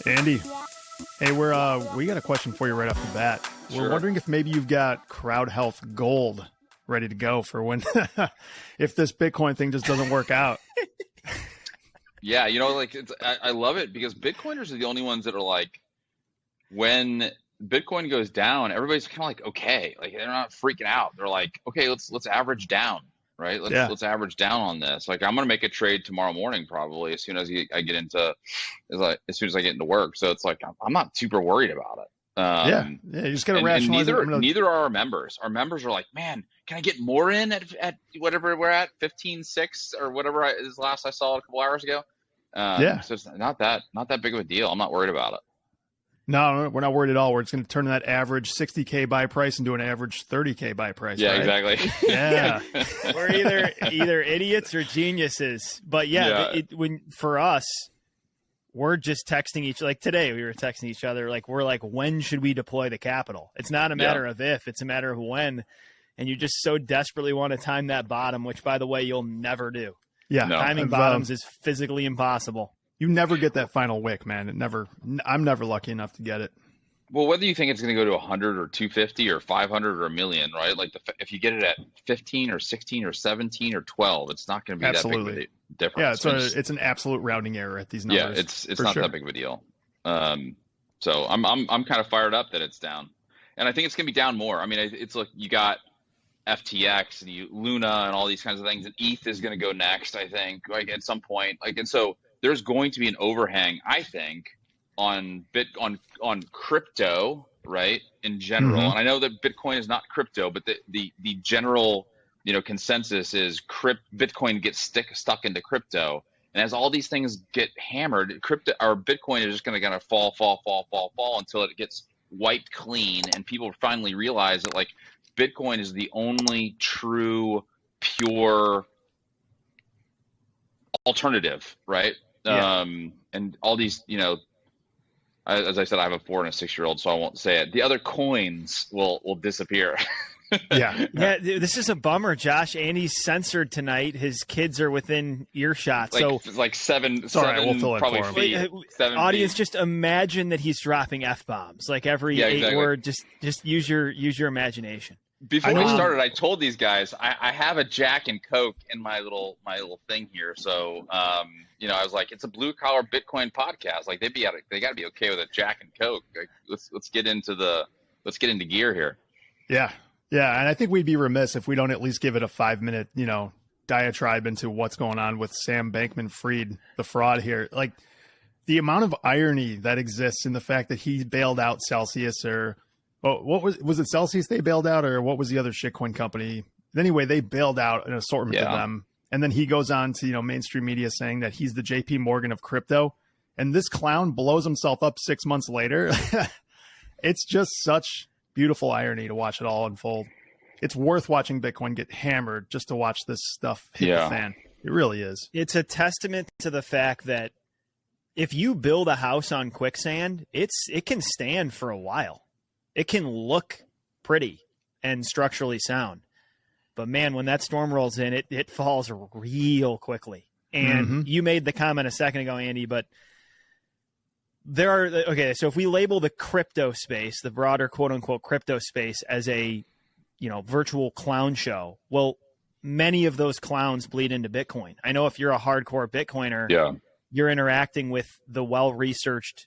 Andy, hey, we got a question for you right off the bat. Sure. We're wondering if maybe you've got CrowdHealth Gold ready to go for when if this Bitcoin thing just doesn't work out. Yeah, I love it because Bitcoiners are the only ones that are like, when Bitcoin goes down, everybody's kind of like, okay, like they're not freaking out. They're like, okay, let's average down, right? Let's average down on this. Like, I'm gonna make a trade tomorrow morning probably as soon as I get into, as soon as I get into work. So it's like I'm not super worried about it. Yeah, you just gotta rationalize it. Neither are our members. Our members are like, man, can I get more in at whatever we're at, 15.6 or whatever is last I saw a couple hours ago. So it's not that big of a deal. I'm not worried about it. No, we're not worried at all. We're just going to turn that average 60K buy price into an average 30K buy price. Yeah, right? Exactly. Yeah, we're either idiots or geniuses. But for us, we're just texting like today we were texting each other. Like, we're like, when should we deploy the capital? It's not a matter of if, it's a matter of when. And you just so desperately want to time that bottom, which, by the way, you'll never do. Yeah, timing bottoms is physically impossible. You never get that final wick, man. I'm never lucky enough to get it. Well, whether you think it's going to go to 100 or 250 or 500 or a million, right? Like if you get it at 15 or 16 or 17 or 12, it's not going to be that big of a difference. Yeah, it's an absolute rounding error at these numbers. Yeah, it's not that big of a deal. So I'm kind of fired up that it's down, and I think it's going to be down more. I mean, it's like you got FTX and Luna and all these kinds of things, and ETH is going to go next, I think, like at some point. Like, and so there's going to be an overhang, I think, on crypto, right, in general. Mm-hmm. And I know that Bitcoin is not crypto, but the general consensus is Bitcoin gets stuck into crypto, and as all these things get hammered, crypto or Bitcoin is just going to fall until it gets wiped clean, and people finally realize that like Bitcoin is the only true pure alternative, right? Yeah. And all these, as I said, I have a 4 and a 6-year-old, so I won't say it. The other coins will disappear. Yeah. This is a bummer, Josh. Andy's censored tonight. His kids are within earshot. Like seven, we'll fill it probably for him. feet. 7 Audience, feet. just imagine that he's dropping F-bombs. Like every 8 word, just use your imagination. Before we started, I told these guys I have a Jack and Coke in my little thing here. So I was like, it's a blue collar Bitcoin podcast. Like they got to be okay with a Jack and Coke. Like, let's get into gear here. Yeah, and I think we'd be remiss if we don't at least give it a 5-minute diatribe into what's going on with Sam Bankman-Fried, the fraud here. Like the amount of irony that exists in the fact that he bailed out Celsius or. Oh, what was it Celsius they bailed out, or what was the other shitcoin company? Anyway, they bailed out an assortment of them. And then he goes on to, mainstream media saying that he's the JP Morgan of crypto. And this clown blows himself up 6 months later. It's just such beautiful irony to watch it all unfold. It's worth watching Bitcoin get hammered just to watch this stuff hit the fan. It really is. It's a testament to the fact that if you build a house on quicksand, it can stand for a while. It can look pretty and structurally sound. But man, when that storm rolls in, it falls real quickly. And you made the comment a second ago, Andy, but so if we label the crypto space, the broader quote unquote crypto space, as a, virtual clown show, well, many of those clowns bleed into Bitcoin. I know if you're a hardcore Bitcoiner, you're interacting with the well-researched,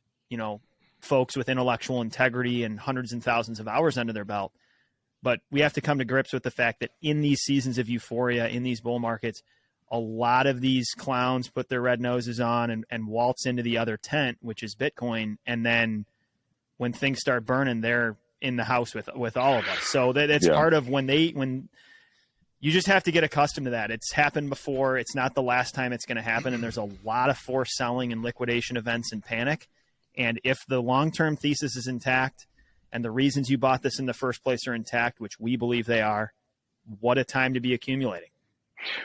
folks with intellectual integrity and hundreds and thousands of hours under their belt. But we have to come to grips with the fact that in these seasons of euphoria, in these bull markets, a lot of these clowns put their red noses on and waltz into the other tent, which is Bitcoin. And then when things start burning, they're in the house with all of us. So that's part of when you just have to get accustomed to that. It's happened before. It's not the last time it's going to happen. And there's a lot of forced selling and liquidation events and panic. And if the long-term thesis is intact and the reasons you bought this in the first place are intact, which we believe they are, what a time to be accumulating.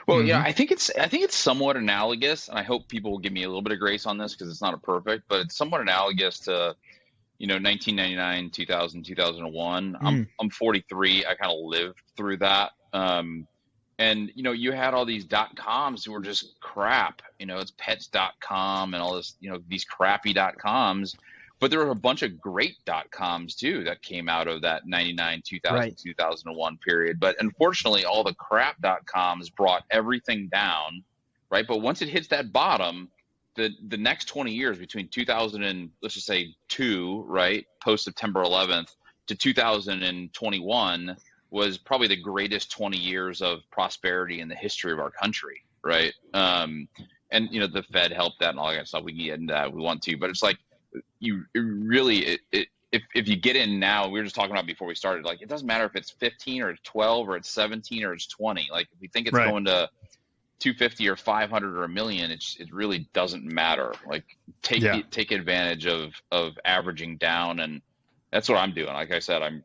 Well, I think it's somewhat analogous, and I hope people will give me a little bit of grace on this because it's not a perfect, but it's somewhat analogous to, 1999, 2000, 2001. I'm 43. I kind of lived through that. And, you had all these .coms who were just crap, it's pets.com and all this, these crappy .coms, but there were a bunch of great .coms too that came out of that 99, 2000, Right. 2001 period. But unfortunately, all the crap .coms brought everything down, right? But once it hits that bottom, the next 20 years between 2000 and let's just say 2, right, post September 11th to 2021 was probably the greatest 20 years of prosperity in the history of our country, right? And the Fed helped that and all that kind of stuff. We can get into that if we want to, but it's like if you get in now, we were just talking about before we started, like it doesn't matter if it's 15 or it's 12 or it's 17 or it's 20. Like if we think it's going to 250 or 500 or $1 million, it really doesn't matter. Like take advantage of averaging down, and that's what I'm doing. Like I said, I'm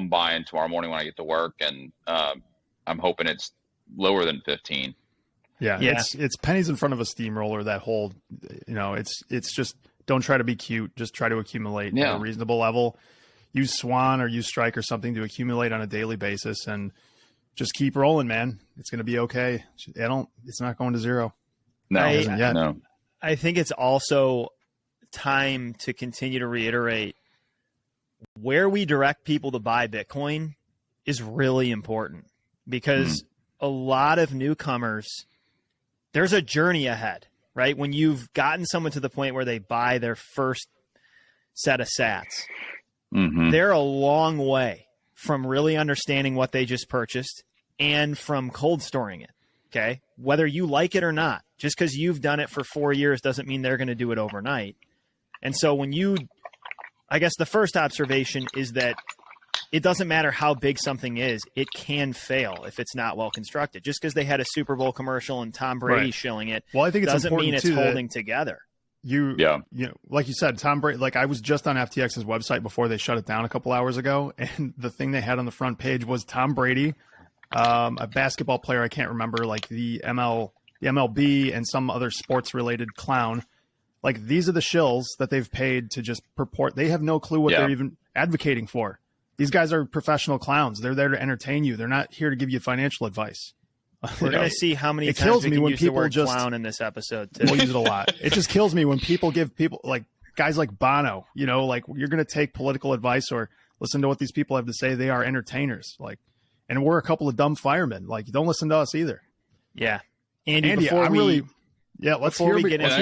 buying tomorrow morning when I get to work, and I'm hoping it's lower than 15. Yeah. It's pennies in front of a steamroller. That whole, it's just don't try to be cute. Just try to accumulate at a reasonable level. Use Swan or use Strike or something to accumulate on a daily basis, and just keep rolling, man. It's going to be okay. It's not going to zero. No, it isn't yet. No. I think it's also time to continue to reiterate where we direct people to buy Bitcoin is really important, because a lot of newcomers, there's a journey ahead, right? When you've gotten someone to the point where they buy their first set of sats, they're a long way from really understanding what they just purchased and from cold storing it. Okay. Whether you like it or not, just because you've done it for 4 years doesn't mean they're going to do it overnight. And so I guess the first observation is that it doesn't matter how big something is, it can fail if it's not well constructed. Just because they had a Super Bowl commercial and Tom Brady shilling it, well, I think it's doesn't mean it's too holding together. Like you said, Tom Brady, like I was just on FTX's website before they shut it down a couple hours ago, and the thing they had on the front page was Tom Brady, a basketball player, I can't remember, like the MLB and some other sports related clown. Like these are the shills that they've paid to just purport. They have no clue what they're even advocating for. These guys are professional clowns. They're there to entertain you. They're not here to give you financial advice. We're going to see how many times we can use the word clown in this episode too. We'll use it a lot. It just kills me when people give people like guys like Bono, like you're going to take political advice or listen to what these people have to say. They are entertainers. And we're a couple of dumb firemen. Like, don't listen to us either. Yeah. Andy, let's hear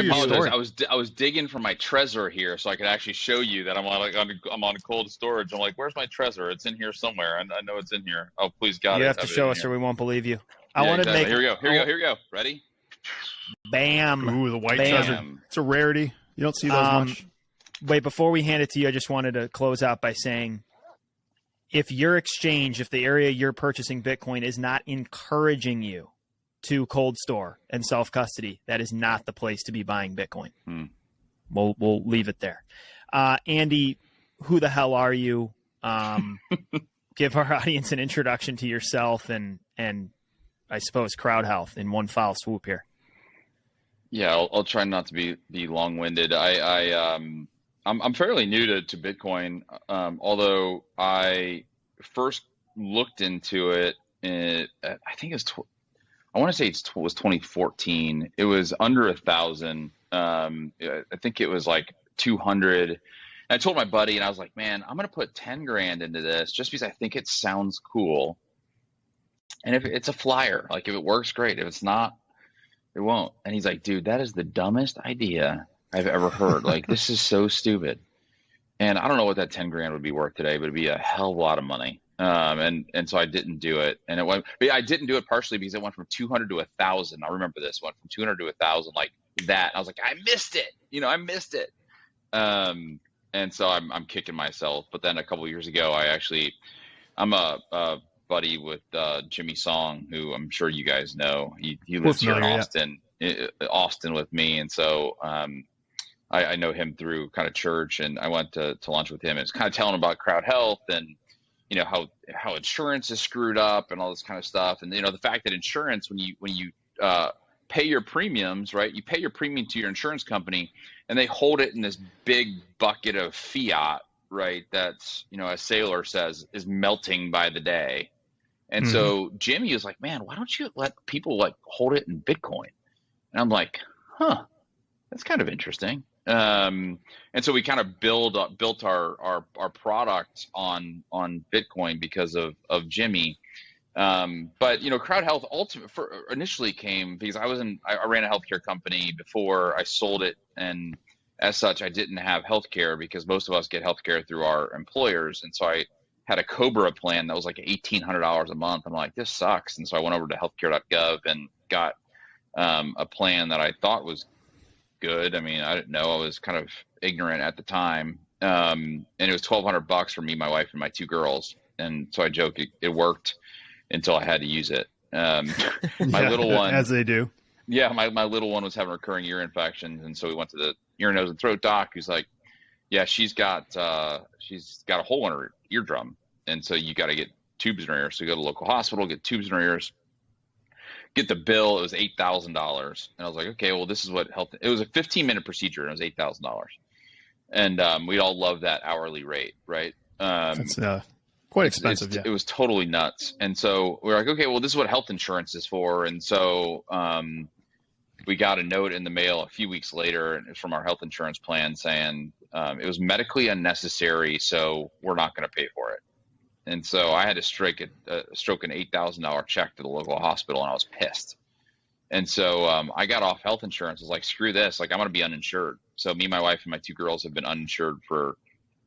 your story. I was digging for my Trezor here so I could actually show you that I'm on cold storage. I'm like, where's my Trezor? It's in here somewhere. I know it's in here. Oh, please God. You have to show us or we won't believe you. Here we go. Ready? Bam. Ooh, the white Trezor. It's a rarity. You don't see those much. Wait, before we hand it to you, I just wanted to close out by saying, if your exchange, if the area you're purchasing Bitcoin is not encouraging you to cold store and self-custody, that is not the place to be buying Bitcoin. We'll leave it there. Andy, who the hell are you? Give our audience an introduction to yourself and I suppose CrowdHealth in one foul swoop here. Yeah, I'll try not to be long-winded. I'm fairly new to Bitcoin, although I first looked into it I think it's I want to say it was 2014. It was under 1,000. I think it was like 200. And I told my buddy, and I was like, man, I'm going to put 10 grand into this just because I think it sounds cool. And if it's a flyer, like if it works, great. If it's not, it won't. And he's like, dude, that is the dumbest idea I've ever heard. Like, this is so stupid. And I don't know what that 10 grand would be worth today, but it'd be a hell of a lot of money. And so I didn't do it. And I didn't do it partially because it went from 200 to 1,000. I remember this went from 200 to 1,000 like that. I was like, I missed it. I missed it. And so I'm kicking myself. But then a couple of years ago, I'm a buddy with Jimmy Song, who I'm sure you guys know. He lives here in Austin with me. And so I know him through kind of church, and I went to lunch with him. And it's kind of telling him about CrowdHealth and how insurance is screwed up and all this kind of stuff. And, the fact that insurance, when you pay your premiums, right, you pay your premium to your insurance company and they hold it in this big bucket of fiat, right, that's, a sailor says is melting by the day. And so Jimmy was like, man, why don't you let people like hold it in Bitcoin? And I'm like, huh, that's kind of interesting. And so we kind of built our product on Bitcoin because of Jimmy. But you know, CrowdHealth initially came because I ran a healthcare company before I sold it, and as such, I didn't have healthcare because most of us get healthcare through our employers, and so I had a Cobra plan that was like $1,800 a month. I'm like, this sucks, and so I went over to healthcare.gov and got a plan that I thought was good. I mean, I didn't know. I was kind of ignorant at the time, and it was $1,200 for me, my wife, and my two girls. And so I joke it worked until I had to use it. My little one, as they do. Yeah, my little one was having recurring ear infections, and so we went to the ear, nose, and throat doc. Who's like, yeah, she's got a hole in her eardrum, and so you got to get tubes in her ears. So you go to the local hospital, get tubes in her ears. Get the bill. It was $8,000, and I was like, okay, well, this is what health. It was a 15-minute procedure, and it was $8,000, and we all love that hourly rate, right? That's quite expensive. It was totally nuts, and so we were like, okay, well, this is what health insurance is for, and so we got a note in the mail a few weeks later, and it was from our health insurance plan saying it was medically unnecessary, so we're not going to pay for it. And so I had to stroke an $8,000 check to the local hospital, and I was pissed. And so I got off health insurance. I was like, screw this. Like, I'm going to be uninsured. So me, my wife, and my two girls have been uninsured for,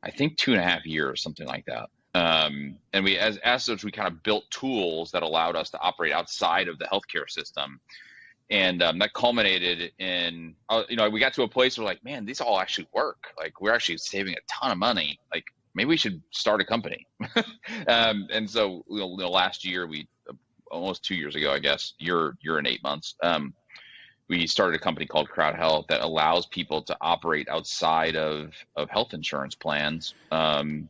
I think, 2.5 years, something like that. And we, as such, we kind of built tools that allowed us to operate outside of the healthcare system. And that culminated in, we got to a place where like, man, these all actually work. Like, we're actually saving a ton of money. Like, maybe we should start a company. And so, last year, almost 2 years ago, I guess, year and 8 months, we started a company called CrowdHealth that allows people to operate outside of health insurance plans and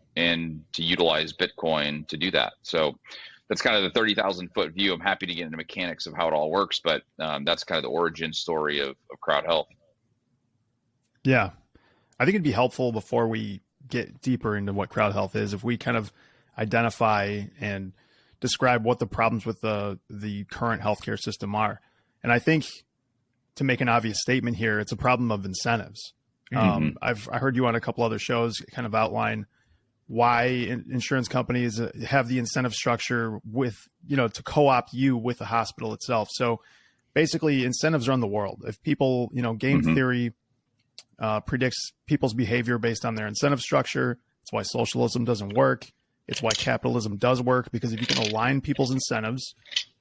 to utilize Bitcoin to do that. So that's kind of the 30,000 foot view. I'm happy to get into mechanics of how it all works, but that's kind of the origin story of CrowdHealth. Yeah. I think it'd be helpful before we get deeper into what CrowdHealth is, if we kind of identify and describe what the problems with the current healthcare system are. And I think, to make an obvious statement here, it's a problem of incentives. I heard you on a couple other shows kind of outline why insurance companies have the incentive structure with, to co-opt you with the hospital itself. So basically, incentives run the world. If people, game theory predicts people's behavior based on their incentive structure. It's why socialism doesn't work. It's why capitalism does work, because if you can align people's incentives,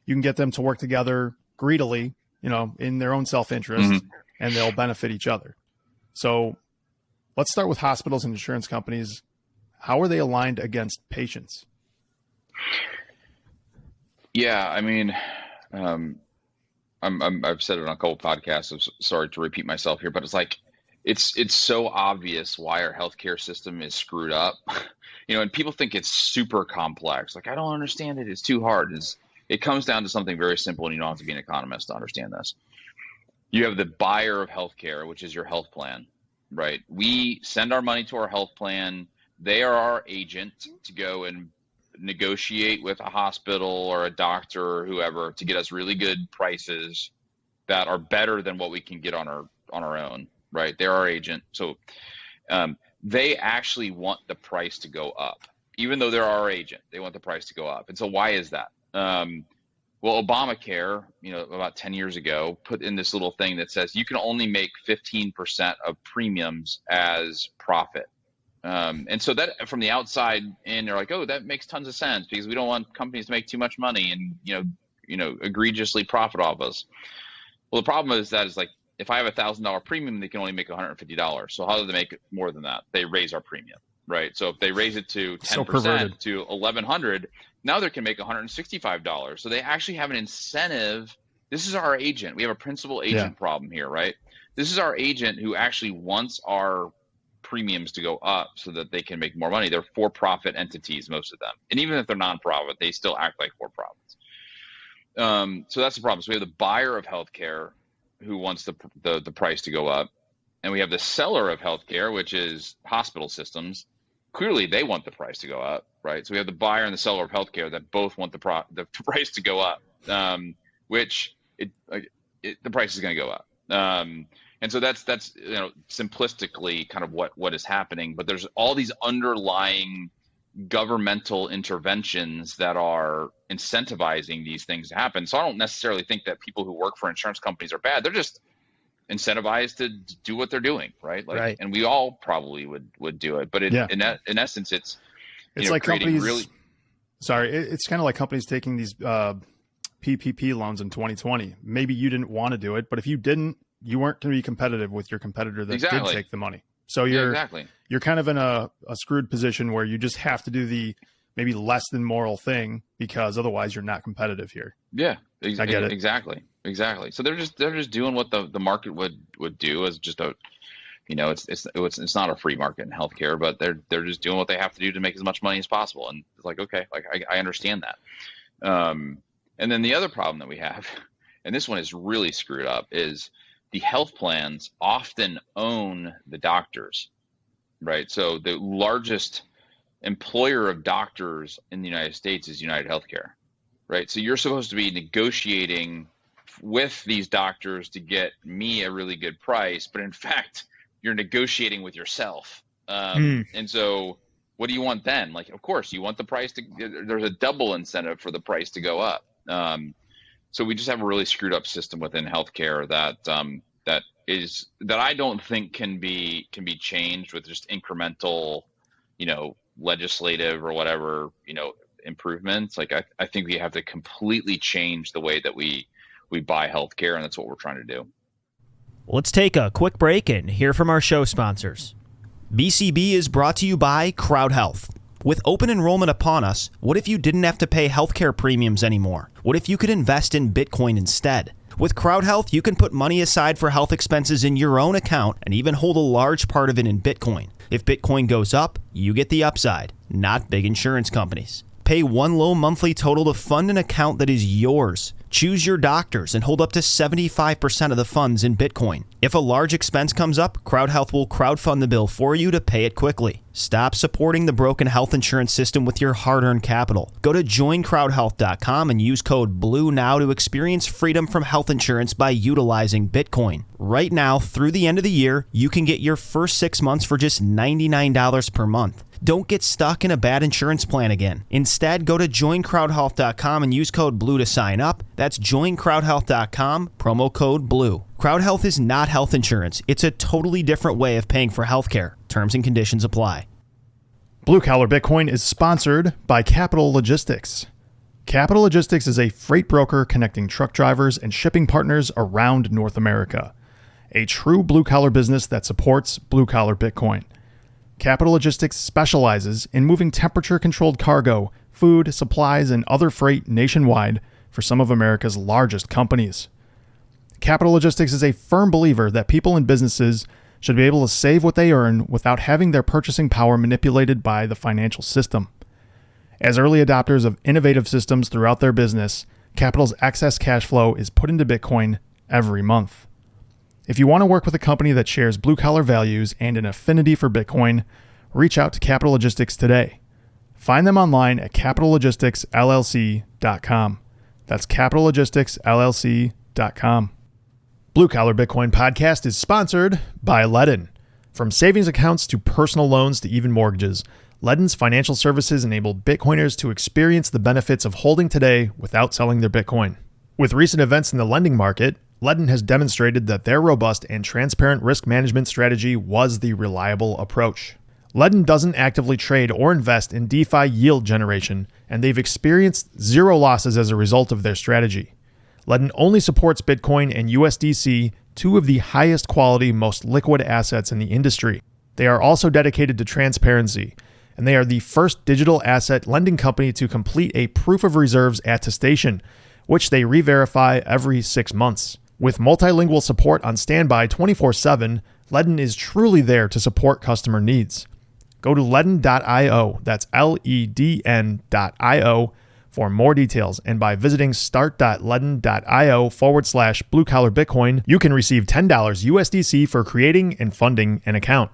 you can get them to work together greedily, in their own self-interest, and they'll benefit each other. So let's start with hospitals and insurance companies. How are they aligned against patients? Yeah, I mean, I've said it on a couple podcasts. I'm sorry to repeat myself here, but it's like, it's so obvious why our healthcare system is screwed up, and people think it's super complex. Like, I don't understand it. It's too hard. It comes down to something very simple, and you don't have to be an economist to understand this. You have the buyer of healthcare, which is your health plan, right? We send our money to our health plan. They are our agent to go and negotiate with a hospital or a doctor or whoever to get us really good prices that are better than what we can get on our own. Right. They're our agent. So they actually want the price to go up, even though they're our agent. They want the price to go up. And so why is that? Well, Obamacare, about 10 years ago, put in this little thing that says you can only make 15% of premiums as profit. And so that from the outside in, they're like, oh, that makes tons of sense because we don't want companies to make too much money and, egregiously profit off us. Well, the problem is like, if I have $1,000 premium, they can only make $150. So how do they make more than that? They raise our premium, right? So if they raise it to 10% to $1,100, now they can make $165. So they actually have an incentive. This is our agent. We have a principal agent problem here, right? This is our agent who actually wants our premiums to go up so that they can make more money. They're for-profit entities, most of them. And even if they're non-profit, they still act like for-profits. So that's the problem. So we have the buyer of healthcare who wants the price to go up. And we have the seller of healthcare, which is hospital systems. Clearly, they want the price to go up. right? So we have the buyer and the seller of healthcare that both want the price to go up, which the price is going to go up. And so that's simplistically kind of what is happening. But there's all these underlying governmental interventions that are incentivizing these things to happen. So I don't necessarily think that people who work for insurance companies are bad. They're just incentivized to do what they're doing, right? Right. And we all probably would do it. But in essence, it's like creating companies. It's kind of like companies taking these PPP loans in 2020. Maybe you didn't want to do it, but if you didn't, you weren't going to be competitive with your competitor that did take the money. So you're kind of in a screwed position where you just have to do the maybe less than moral thing because otherwise you're not competitive here. Yeah, I get it. Exactly. So they're just doing what the market would do as just a, it's not a free market in healthcare, but they're just doing what they have to do to make as much money as possible. And it's like, okay, I understand that. And then the other problem that we have, and this one is really screwed up, is the health plans often own the doctors, right? So the largest employer of doctors in the United States is United Healthcare, right? So you're supposed to be negotiating with these doctors to get me a really good price, but in fact, you're negotiating with yourself. And so what do you want then? Like, of course, you want the price there's a double incentive for the price to go up. So we just have a really screwed up system within healthcare that I don't think can be changed with just incremental, legislative or whatever, improvements. Like I think we have to completely change the way that we buy healthcare, and that's what we're trying to do. Let's take a quick break and hear from our show sponsors. BCB is brought to you by CrowdHealth. With open enrollment upon us, what if you didn't have to pay healthcare premiums anymore? What if you could invest in Bitcoin instead? With CrowdHealth, you can put money aside for health expenses in your own account and even hold a large part of it in Bitcoin. If Bitcoin goes up, you get the upside, not big insurance companies. Pay one low monthly total to fund an account that is yours. Choose your doctors and hold up to 75% of the funds in Bitcoin. If a large expense comes up, CrowdHealth will crowdfund the bill for you to pay it quickly. Stop supporting the broken health insurance system with your hard-earned capital. Go to joincrowdhealth.com and use code BLUE now to experience freedom from health insurance by utilizing Bitcoin. Right now, through the end of the year, you can get your first 6 months for just $99 per month. Don't get stuck in a bad insurance plan again. Instead, go to joincrowdhealth.com and use code BLUE to sign up. That's joincrowdhealth.com, promo code BLUE. CrowdHealth is not health insurance. It's a totally different way of paying for healthcare. Terms and conditions apply. Blue Collar Bitcoin is sponsored by Capital Logistics. Capital Logistics is a freight broker connecting truck drivers and shipping partners around North America. A true blue-collar business that supports Blue Collar Bitcoin. Capital Logistics specializes in moving temperature-controlled cargo, food, supplies, and other freight nationwide for some of America's largest companies. Capital Logistics is a firm believer that people and businesses should be able to save what they earn without having their purchasing power manipulated by the financial system. As early adopters of innovative systems throughout their business, Capital's excess cash flow is put into Bitcoin every month. If you want to work with a company that shares blue-collar values and an affinity for Bitcoin, reach out to Capital Logistics today. Find them online at capitallogisticsllc.com. That's capitallogisticsllc.com. Blue Collar Bitcoin podcast is sponsored by Ledden. From savings accounts to personal loans to even mortgages, Ledden's financial services enable Bitcoiners to experience the benefits of holding today without selling their Bitcoin. With recent events in the lending market, Ledden has demonstrated that their robust and transparent risk management strategy was the reliable approach. Ledden doesn't actively trade or invest in DeFi yield generation, and they've experienced zero losses as a result of their strategy. Ledden only supports Bitcoin and USDC, two of the highest quality, most liquid assets in the industry. They are also dedicated to transparency, and they are the first digital asset lending company to complete a proof of reserves attestation, which they re-verify every 6 months. With multilingual support on standby 24/7, Ledden is truly there to support customer needs. Go to ledden.io, that's LEDN.io, for more details. And by visiting start.ledden.io/blue collar Bitcoin, you can receive $10 USDC for creating and funding an account.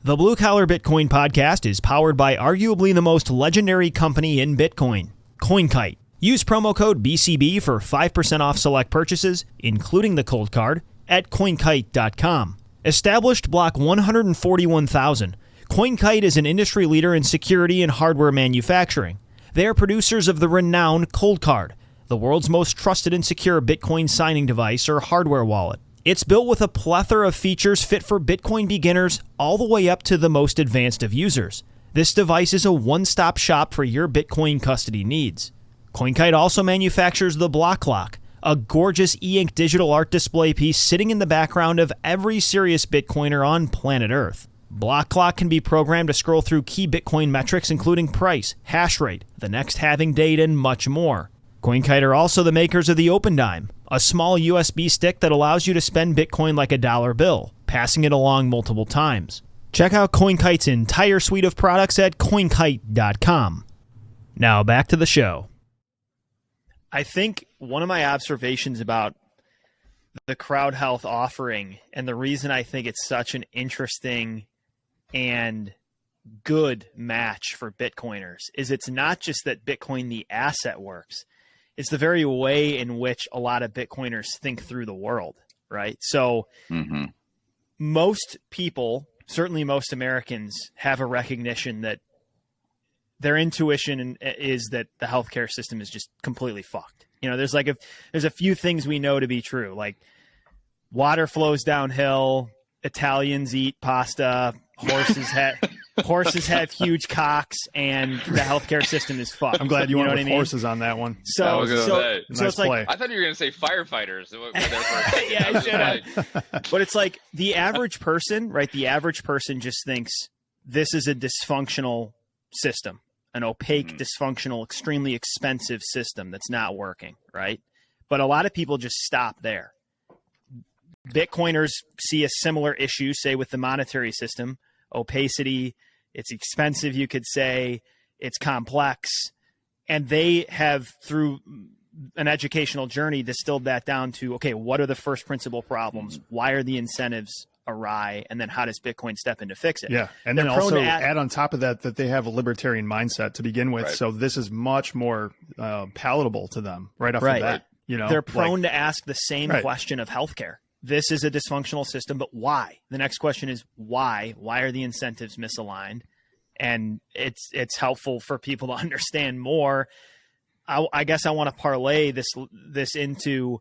The Blue Collar Bitcoin podcast is powered by arguably the most legendary company in Bitcoin, CoinKite. Use promo code BCB for 5% off select purchases, including the cold card, at coinkite.com. Established Block 141,000, CoinKite is an industry leader in security and hardware manufacturing. They are producers of the renowned Cold Card, the world's most trusted and secure Bitcoin signing device or hardware wallet. It's built with a plethora of features fit for Bitcoin beginners all the way up to the most advanced of users. This device is a one-stop shop for your Bitcoin custody needs. CoinKite also manufactures the Block Clock, a gorgeous e-ink digital art display piece sitting in the background of every serious Bitcoiner on planet Earth. Block Clock can be programmed to scroll through key Bitcoin metrics including price, hash rate, the next halving date, and much more. CoinKite are also the makers of the OpenDime, a small USB stick that allows you to spend Bitcoin like a dollar bill, passing it along multiple times. Check out CoinKite's entire suite of products at coinkite.com. Now back to the show. I think one of my observations about the CrowdHealth offering, and the reason I think it's such an interesting and good match for Bitcoiners, is it's not just that Bitcoin the asset works, it's the very way in which a lot of Bitcoiners think through the world, right? So most people, certainly most Americans, have a recognition that their intuition is that the healthcare system is just completely fucked. You know, there's a few things we know to be true, like water flows downhill, Italians eat pasta, horses have huge cocks, and the healthcare system is fucked. I'm glad you went know with what I mean? Horses on that one. So Nice it's like, play. I thought you were going to say firefighters. yeah, I should have. But it's like the average person, right? The average person just thinks this is a dysfunctional system, an opaque, dysfunctional, extremely expensive system that's not working, right? But a lot of people just stop there. Bitcoiners see a similar issue, say, with the monetary system, opacity. It's expensive, you could say. It's complex. And they have, through an educational journey, distilled that down to, okay, what are the first principle problems? Why are the incentives awry? And then how does Bitcoin step in to fix it? Yeah. And then also add on top of that they have a libertarian mindset to begin with. Right. So this is much more palatable to them right off the bat. You know, they're prone to ask the same question of healthcare. This is a dysfunctional system, but why? The next question is why? Why are the incentives misaligned? And it's helpful for people to understand more. I guess I want to parlay this into,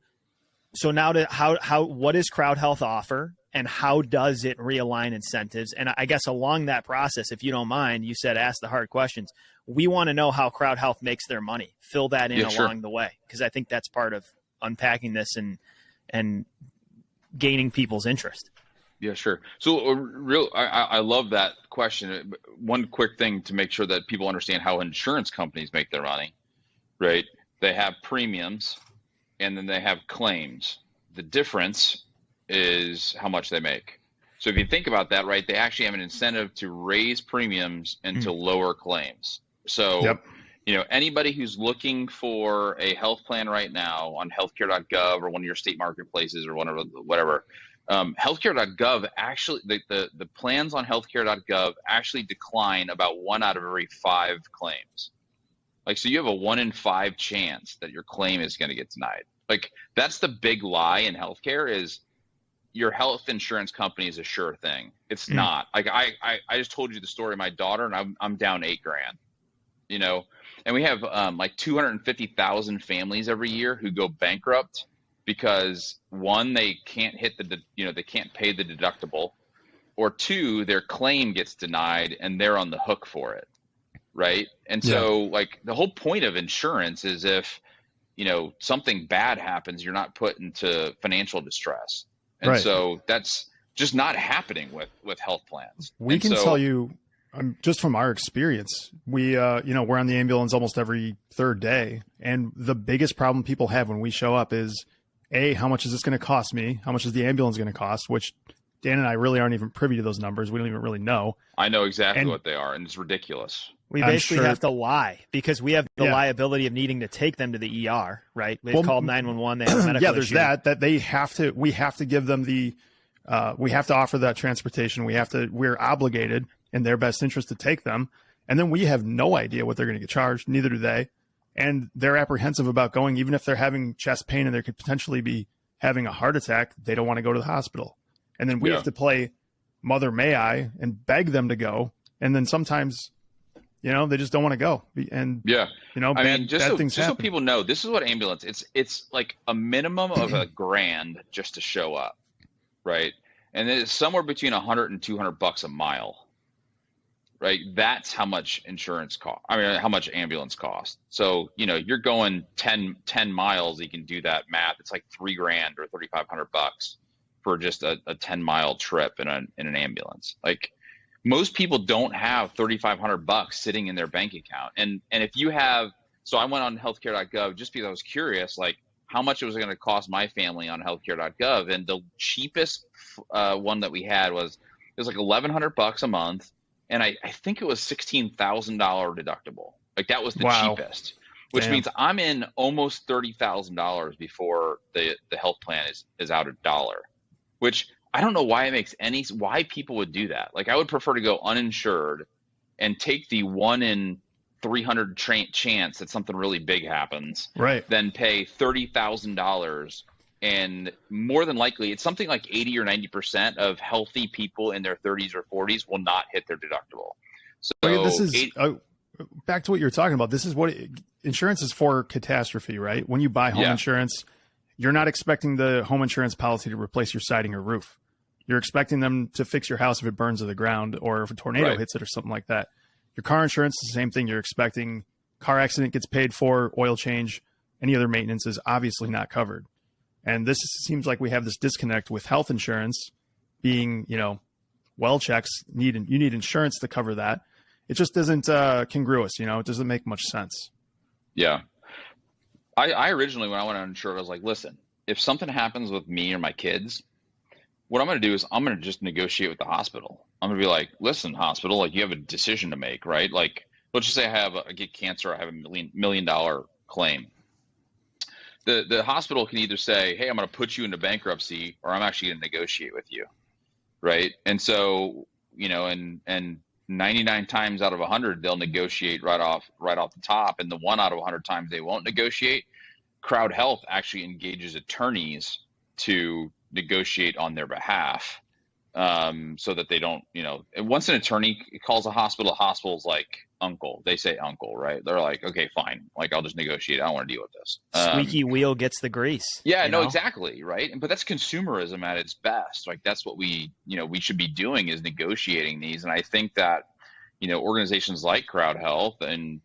so now what does CrowdHealth offer, and how does it realign incentives? And I guess along that process, if you don't mind, you said ask the hard questions. We want to know how CrowdHealth makes their money. Fill that in along the way, because I think that's part of unpacking this and gaining people's interest. Yeah, sure. So I love that question. One quick thing to make sure that people understand how insurance companies make their money, right? They have premiums and then they have claims. The difference is how much they make. So if you think about that, right, they actually have an incentive to raise premiums and to lower claims. So, you know, anybody who's looking for a health plan right now on healthcare.gov or one of your state marketplaces or whatever, healthcare.gov actually, the plans on healthcare.gov actually decline about 1 out of every 5 claims. Like, so you have a 1 in 5 chance that your claim is going to get denied. Like, that's the big lie in healthcare, is your health insurance company is a sure thing. It's not. Like, I just told you the story of my daughter, and I'm down $8,000, you know, and we have like 250,000 families every year who go bankrupt because, one, they can't hit they can't pay the deductible, or 2, their claim gets denied and they're on the hook for it. Right. And so like the whole point of insurance is if, you know, something bad happens, you're not put into financial distress. And so that's just not happening with health plans. We can tell you, just from our experience, we, you know, we're on the ambulance almost every third day. And the biggest problem people have when we show up is, A, how much is this going to cost me? How much is the ambulance going to cost? Which Dan and I really aren't even privy to those numbers. We don't even really know. I know exactly what they are, and it's ridiculous. We basically have to lie because we have the liability of needing to take them to the ER, right? They've called 911. They have a medical issue. That we have to give them the We have to offer that transportation. We're obligated in their best interest to take them. And then we have no idea what they're going to get charged. Neither do they. And they're apprehensive about going, even if they're having chest pain and they could potentially be having a heart attack. They don't want to go to the hospital. And then we have to play Mother May I and beg them to go. And then sometimes, they just don't want to go. And bad things happen. So people know, this is what ambulance, it's like a minimum of $1,000 just to show up. Right. And then it's somewhere between $100 and $200 a mile. Right. That's how much insurance cost. I mean, how much ambulance costs. So, you're going 10 miles. You can do that math. It's like $3,000 or $3,500 for just a 10-mile trip in an ambulance. Like, most people don't have $3,500 sitting in their bank account. And if you have, so I went on healthcare.gov just because I was curious, like, how much it was going to cost my family on healthcare.gov. And the cheapest one that we had it was like $1,100 a month. And I think it was $16,000 deductible. Like, that was the cheapest, which means I'm in almost $30,000 before the health plan is out $1, which I don't know why people would do that. Like, I would prefer to go uninsured and take the 1 in 300 chance that something really big happens, right? Than pay $30,000. And more than likely, it's something like 80 or 90% of healthy people in their 30s or 40s will not hit their deductible. So this is back to what you're talking about. This is what insurance is for: catastrophe, right? When you buy home insurance, you're not expecting the home insurance policy to replace your siding or roof. You're expecting them to fix your house if it burns to the ground or if a tornado hits it or something like that. Your car insurance is the same thing. You're expecting car accident gets paid for, oil change, any other maintenance is obviously not covered. And this seems like we have this disconnect with health insurance being, well checks, you need insurance to cover that. It just isn't congruous, it doesn't make much sense. Yeah. I originally, when I went uninsured, I was like, listen, if something happens with me or my kids, what I'm going to do is I'm going to just negotiate with the hospital. I'm going to be like, listen, hospital, like, you have a decision to make, right? Like, let's just say I get cancer, I have $1 million claim. The hospital can either say, hey, I'm going to put you into bankruptcy, or I'm actually going to negotiate with you, right? And so, and 99 times out of 100, they'll negotiate right off the top. And the 1 out of 100 times they won't negotiate, CrowdHealth actually engages attorneys to negotiate on their behalf, so that they don't, once an attorney calls a hospital's like uncle. They say uncle, right? They're like, okay, fine. Like, I'll just negotiate. I don't want to deal with this. Squeaky wheel gets the grease. Yeah, no, exactly. Right. But that's consumerism at its best. Like, that's what we should be doing, is negotiating these. And I think that, organizations like CrowdHealth and,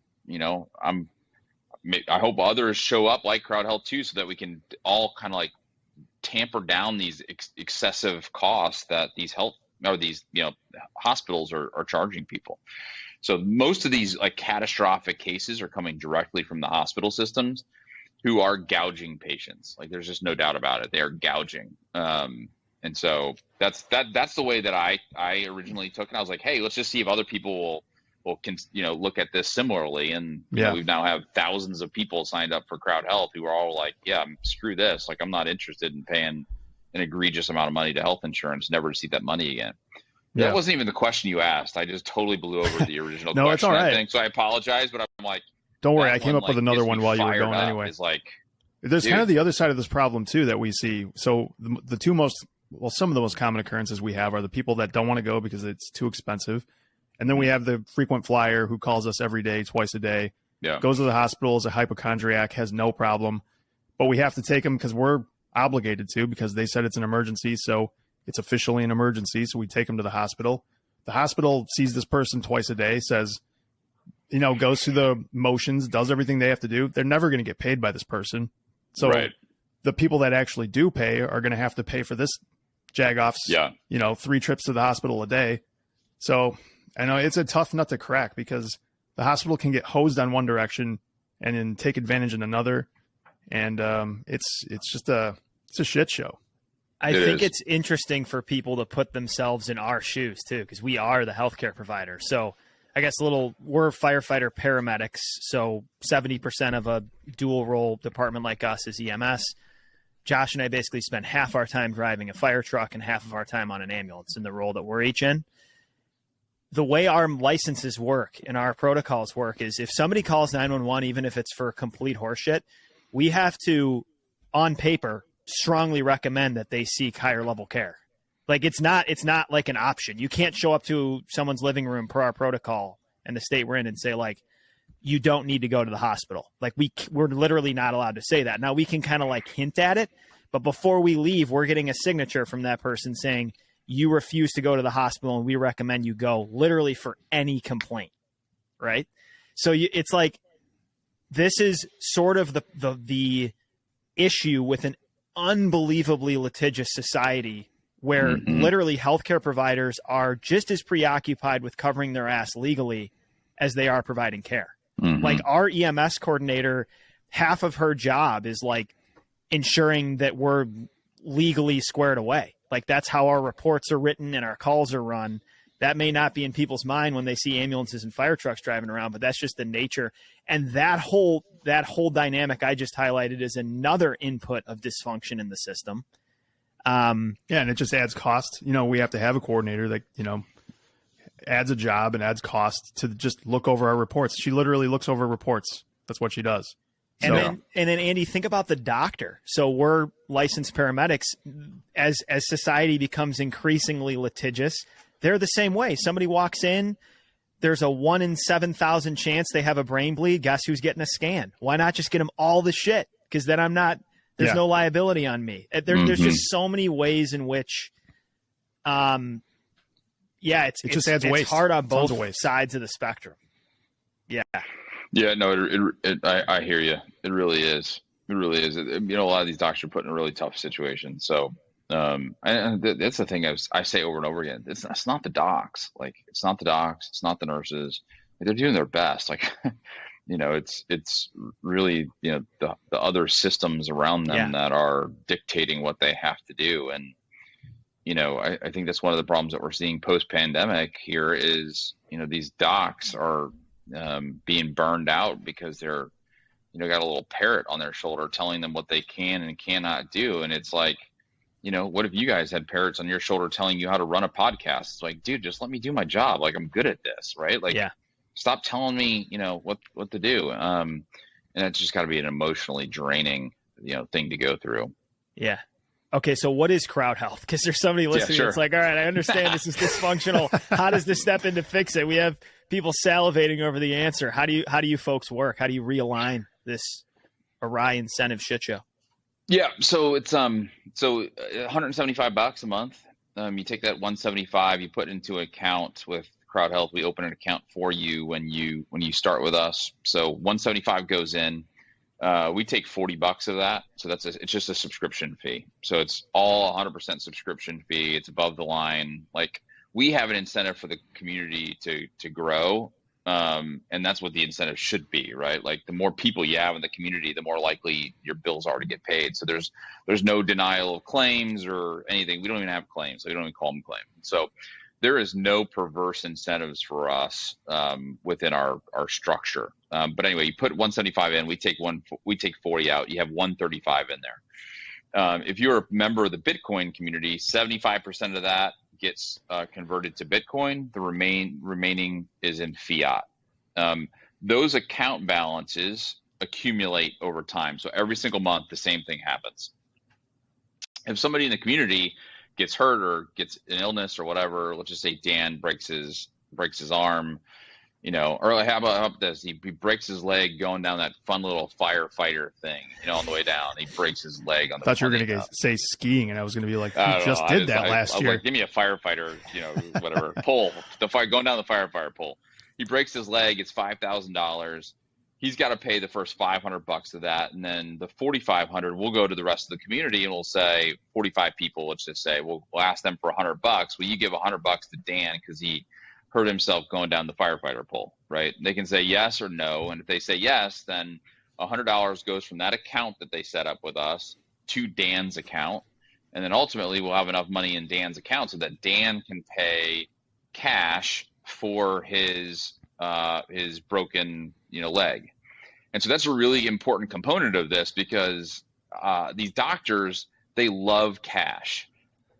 I hope others show up like CrowdHealth too, so that we can all kind of like tamper down these excessive costs that these hospitals are charging people. So most of these like catastrophic cases are coming directly from the hospital systems, who are gouging patients. Like, there's just no doubt about it. They are gouging. And so that's the way that I originally took it. I was like, hey, let's just see if other people will look at this similarly. And we now have thousands of people signed up for CrowdHealth who are all like, yeah, screw this. Like, I'm not interested in paying an egregious amount of money to health insurance, never to see that money again. Yeah. That wasn't even the question you asked. I just totally blew over the original no, question. It's all right. I think. So I apologize, but I'm like, don't worry. I came up with another one while you were going anyway. It's like, there's kind of the other side of this problem too that we see. So some of the most common occurrences we have are the people that don't want to go because it's too expensive. And then we have the frequent flyer who calls us every day, twice a day, goes to the hospital as a hypochondriac, has no problem, but we have to take them because we're obligated to, because they said it's an emergency. So it's officially an emergency. So we take them to the hospital. The hospital sees this person twice a day, says, goes through the motions, does everything they have to do. They're never going to get paid by this person. So the people that actually do pay are going to have to pay for this jagoff's, 3 trips to the hospital a day. So I know it's a tough nut to crack, because the hospital can get hosed on one direction and then take advantage in another. And it's a shit show. I think it's interesting for people to put themselves in our shoes too, because we are the healthcare provider. So I guess we're firefighter paramedics. So 70% of a dual role department like us is EMS. Josh and I basically spend half our time driving a fire truck and half of our time on an ambulance in the role that we're each in. The way our licenses work and our protocols work is if somebody calls 911, even if it's for complete horseshit, we have to, on paper, strongly recommend that they seek higher level care. Like it's not like an option. You can't show up to someone's living room per our protocol and the state we're in and say like, you don't need to go to the hospital. Like we're literally not allowed to say that. Now we can kind of like hint at it, but before we leave, we're getting a signature from that person saying you refuse to go to the hospital and we recommend you go, literally for any complaint. Right. So it's like, this is sort of the issue with an unbelievably litigious society where literally healthcare providers are just as preoccupied with covering their ass legally as they are providing care. Like our EMS coordinator, half of her job is like ensuring that we're legally squared away. Like that's how our reports are written and our calls are run. That may not be in people's mind when they see ambulances and fire trucks driving around, but that's just the nature. And that whole dynamic I just highlighted is another input of dysfunction in the system. And it just adds cost. We have to have a coordinator that, adds a job and adds cost to just look over our reports. She literally looks over reports. That's what she does. And then Andy, think about the doctor. So we're licensed paramedics. As society becomes increasingly litigious, they're the same way. Somebody walks in, there's a 1 in 7,000 chance they have a brain bleed. Guess who's getting a scan? Why not just get them all the shit? Because then there's no liability on me. There's just so many ways in which, it's just adds waste. It's hard on both sides of the spectrum. Yeah. Yeah, no, I hear you. It really is. It really is. A lot of these doctors are put in a really tough situation. So, and that's the thing I say over and over again. It's not the docs. Like, it's not the docs. It's not the nurses. They're doing their best. Like, it's really, the other systems around them that are dictating what they have to do. And, I think that's one of the problems that we're seeing post-pandemic here is, these docs are being burned out because they're, got a little parrot on their shoulder telling them what they can and cannot do. And it's like, what if you guys had parrots on your shoulder telling you how to run a podcast? It's like, dude, just let me do my job. Like, I'm good at this, right? Like, stop telling me, what to do. And it's just got to be an emotionally draining, thing to go through. Yeah. Okay, so what is CrowdHealth? Because there's somebody listening that's like, all right, I understand this is dysfunctional. How does this step in to fix it? We have people salivating over the answer. How do you folks work? How do you realign this awry incentive shit show? Yeah, so it's so $175 a month. You take that $175, you put it into an account with CrowdHealth. We open an account for you when you start with us. So $175 goes in. We take $40 of that. So it's just a subscription fee. So it's all 100% subscription fee. It's above the line. Like, we have an incentive for the community to grow. And that's what the incentive should be, right? Like, the more people you have in the community, the more likely your bills are to get paid. So there's no denial of claims or anything. We don't even have claims. So we don't even call them claims. So there is no perverse incentives for us within our structure. But anyway, you put 175 in, we take 40 out. You have 135 in there. If you're a member of the Bitcoin community, 75% of that gets converted to Bitcoin. The remaining is in fiat. Those account balances accumulate over time. So every single month, the same thing happens. If somebody in the community gets hurt or gets an illness or whatever, let's just say Dan breaks his arm, or how about this? He breaks his leg going down that fun little firefighter thing, on the way down. He breaks his leg on the. I thought you were going to say skiing, and I was going to be like, you just did that last year. Like, give me a firefighter, whatever pole. Going down the firefighter pole. He breaks his leg. It's $5,000. He's got to pay the first $500 of that, and then the $4,500 will go to the rest of the community, and we'll say 45 people. Let's just say we'll ask them for $100. Will you give $100 to Dan because he hurt himself going down the firefighter pole? Right? They can say yes or no, and if they say yes, then $100 goes from that account that they set up with us to Dan's account, and then ultimately we'll have enough money in Dan's account so that Dan can pay cash for his broken leg. And so that's a really important component of this, because these doctors, they love cash,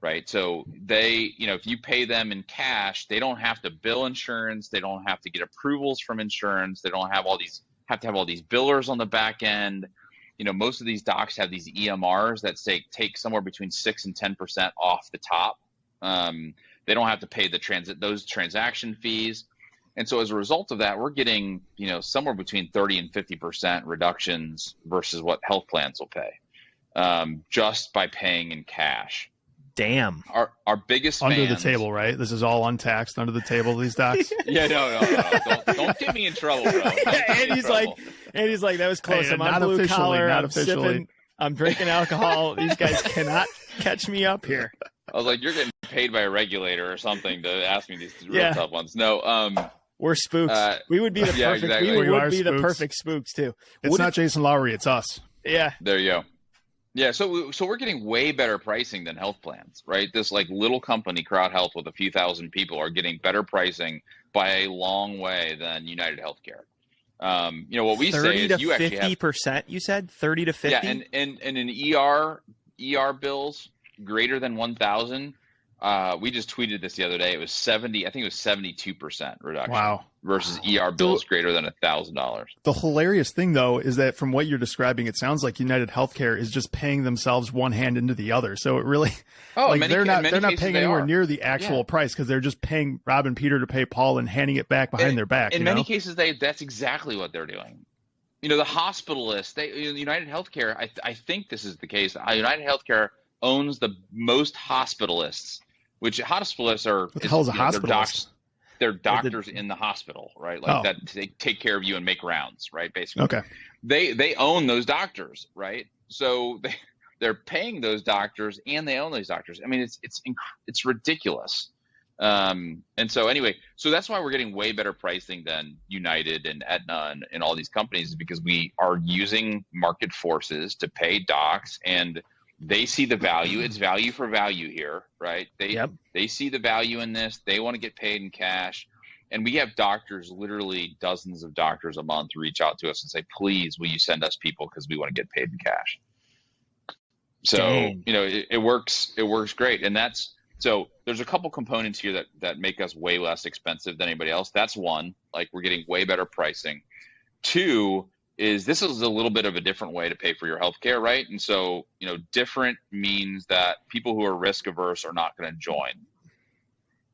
right? So they, if you pay them in cash, they don't have to bill insurance. They don't have to get approvals from insurance. They don't have have to have all these billers on the back end. Most of these docs have these EMRs that take somewhere between 6 and 10% off the top. They don't have to pay those transaction fees. And so as a result of that, we're getting, somewhere between 30 and 50% reductions versus what health plans will pay, just by paying in cash. Damn. Our biggest under fans, the table, right? This is all untaxed under the table, these docs. Yeah, no. Don't get me in trouble, bro. And he's like, that was close. Hey, I'm on not blue officially, collar. not I'm officially. sipping. I'm drinking alcohol. These guys cannot catch me up here. I was like, you're getting paid by a regulator or something to ask me these real tough ones. No, we're spooks. We would be the perfect. exactly. We would be the spooks. perfect spooks too. It's not Jason Lowry, it's us. Yeah. There you go. Yeah, so we're getting way better pricing than health plans, right? This little company, CrowdHealth, with a few thousand people, are getting better pricing by a long way than United Healthcare. What we say is you actually have 50%. You said 30 to 50. Yeah, and in ER bills greater than 1,000. We just tweeted this the other day. It was 70. I think it was 72% reduction. Wow. Versus ER bills greater than $1,000. The hilarious thing, though, is that from what you're describing, it sounds like United Healthcare is just paying themselves one hand into the other. So it really, they're not paying anywhere near the actual price, because they're just paying Rob and Peter to pay Paul and handing it back behind their back. In many cases, that's exactly what they're doing. The hospitalists, United Healthcare, I think this is the case. United Healthcare owns the most hospitalists, which hospitalists are. What the hell is a hospitalist? They're doctors in the hospital, right? That they take care of you and make rounds, right? Basically. Okay. They own those doctors, right? So they're paying those doctors and they own those doctors. I mean, it's ridiculous. And so anyway, so that's why we're getting way better pricing than United and Aetna and all these companies, because we are using market forces to pay docs, and they see the value. It's value for value here, right? They see the value in this. They want to get paid in cash. And we have doctors, literally dozens of doctors a month, reach out to us and say, please, will you send us people, because we want to get paid in cash. So, Dang. It works great. And so there's a couple components here that make us way less expensive than anybody else. That's one, we're getting way better pricing. Two, this is a little bit of a different way to pay for your healthcare, right? And so, different means that people who are risk averse are not going to join.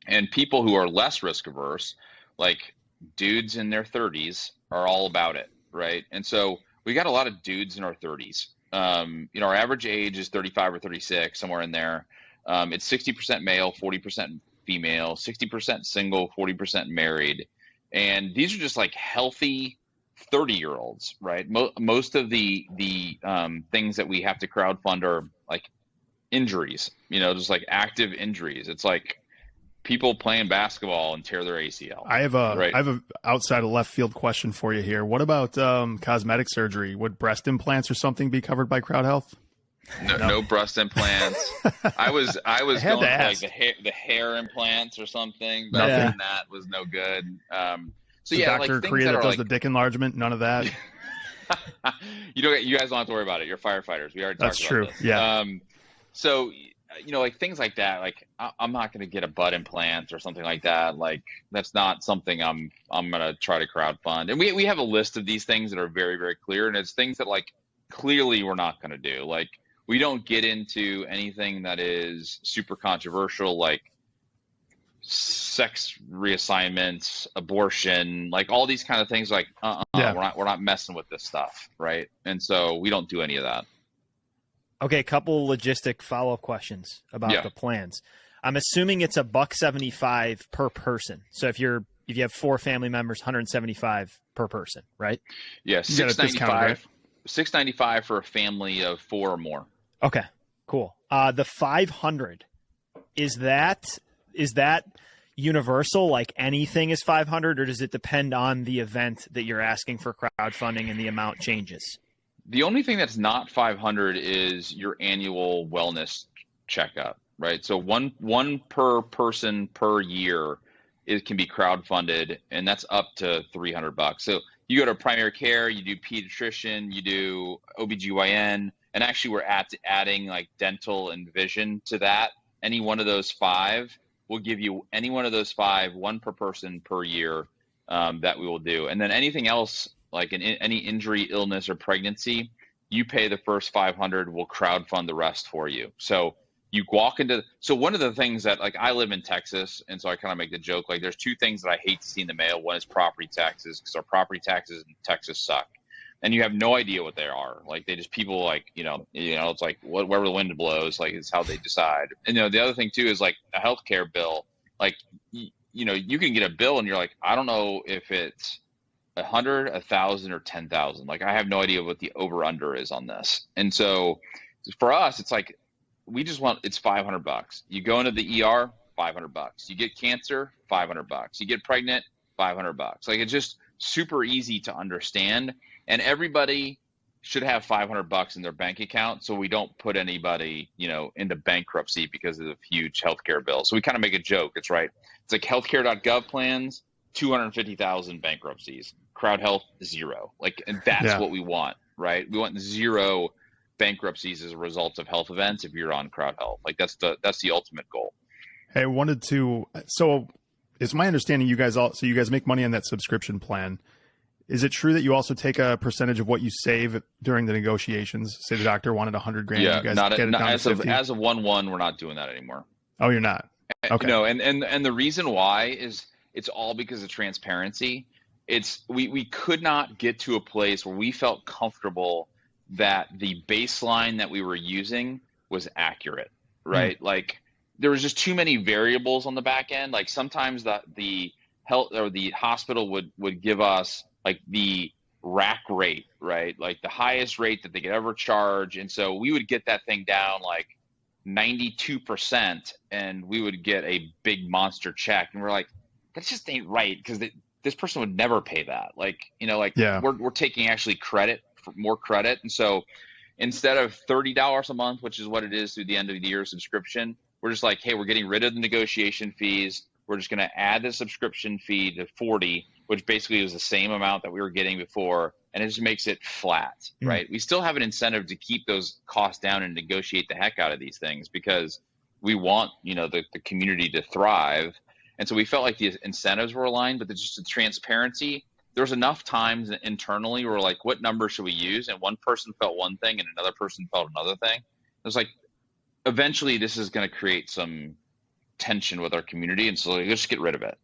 And people who are less risk averse, like dudes in their 30s, are all about it, right? And so we got a lot of dudes in our 30s. Our average age is 35 or 36, somewhere in there. It's 60% male, 40% female, 60% single, 40% married. And these are just healthy 30-year-olds, right? Most of the things that we have to crowdfund are injuries, just active injuries. It's people playing basketball and tear their ACL. I have a outside of left field question for you here. What about cosmetic surgery? Would breast implants or something be covered by CrowdHealth? No breast implants. I was going for the hair implants or something, but even that was no good. So the yeah, Dr. Korea that does the dick enlargement, none of that. You guys don't have to worry about it. You're firefighters. We already talked about this. Yeah. So things like that. I'm not going to get a butt implant or something like that. That's not something I'm going to try to crowdfund. And we have a list of these things that are very, very clear, and it's things that clearly we're not going to do. We don't get into anything that is super controversial, like sex reassignments, abortion, all these kind of things. We're not messing with this stuff, right? And so we don't do any of that. Okay, couple logistic follow-up questions about the plans. I'm assuming it's $175 per person. So if you have 4 family members, $175 per person, right? Yeah, $695 for a family of 4 or more. Okay, cool. The 500, is that universal? Anything is 500, or does it depend on the event that you're asking for crowdfunding and the amount changes? The only thing that's not 500 is your annual wellness checkup, right? So one per person per year, it can be crowdfunded, and that's up to $300. So you go to primary care, you do pediatrician, you do OBGYN, And actually we're adding like dental and vision to that. Any one of those 5 will give you, any one of those 5, 1 per person per year, that we will do. And then anything else, like any injury, illness, or pregnancy, you pay the first 500, we'll crowdfund the rest for you. So you walk into, so one of the things that, like, I live in Texas, and so I kind of make the joke, like, there's 2 things that I hate to see in the mail. One is property taxes, because our property taxes in Texas suck. And you have no idea what they are. Like, they just, people like, it's like wherever the wind blows, like, it's how they decide. And, the other thing too is like a healthcare bill, like, you can get a bill and you're like, I don't know if it's 100, 1,000, or 10,000. Like, I have no idea what the over under is on this. And so for us, it's like, we just want, it's $500. You go into the ER, $500. You get cancer, $500. You get pregnant, $500. Like, it's just super easy to understand. And everybody should have $500 in their bank account, so we don't put anybody, into bankruptcy because of the huge healthcare bill. So we kind of make a joke. It's right. It's like healthcare.gov plans, 250,000 bankruptcies. CrowdHealth, 0. Like, and that's what we want, right? We want 0 bankruptcies as a result of health events if you're on CrowdHealth. Like, that's the ultimate goal. Hey, I wanted to. So, it's my understanding you guys make money on that subscription plan. Is it true that you also take a percentage of what you save during the negotiations? Say the doctor wanted $100,000. Yeah, you guys get it down as to of 50? As of 1/1, we're not doing that anymore. Oh, you're not. Okay. No, and the reason why is it's all because of transparency. We could not get to a place where we felt comfortable that the baseline that we were using was accurate, right? Like, there was just too many variables on the back end. Like, sometimes the health or the hospital would give us like the rack rate, right? Like the highest rate that they could ever charge. And so we would get that thing down like 92%, and we would get a big monster check. And we're like, that just ain't right, because this person would never pay that. We're taking actually credit for more credit. And so instead of $30 a month, which is what it is through the end of the year subscription, we're just like, hey, we're getting rid of the negotiation fees. We're just going to add the subscription fee to 40, which basically is the same amount that we were getting before. And it just makes it flat, right? We still have an incentive to keep those costs down and negotiate the heck out of these things, because we want, the community to thrive. And so we felt like the incentives were aligned, but just the transparency, there was enough times internally where we're like, what number should we use? And one person felt one thing and another person felt another thing. It was like, eventually this is going to create some tension with our community, and so let's just get rid of it.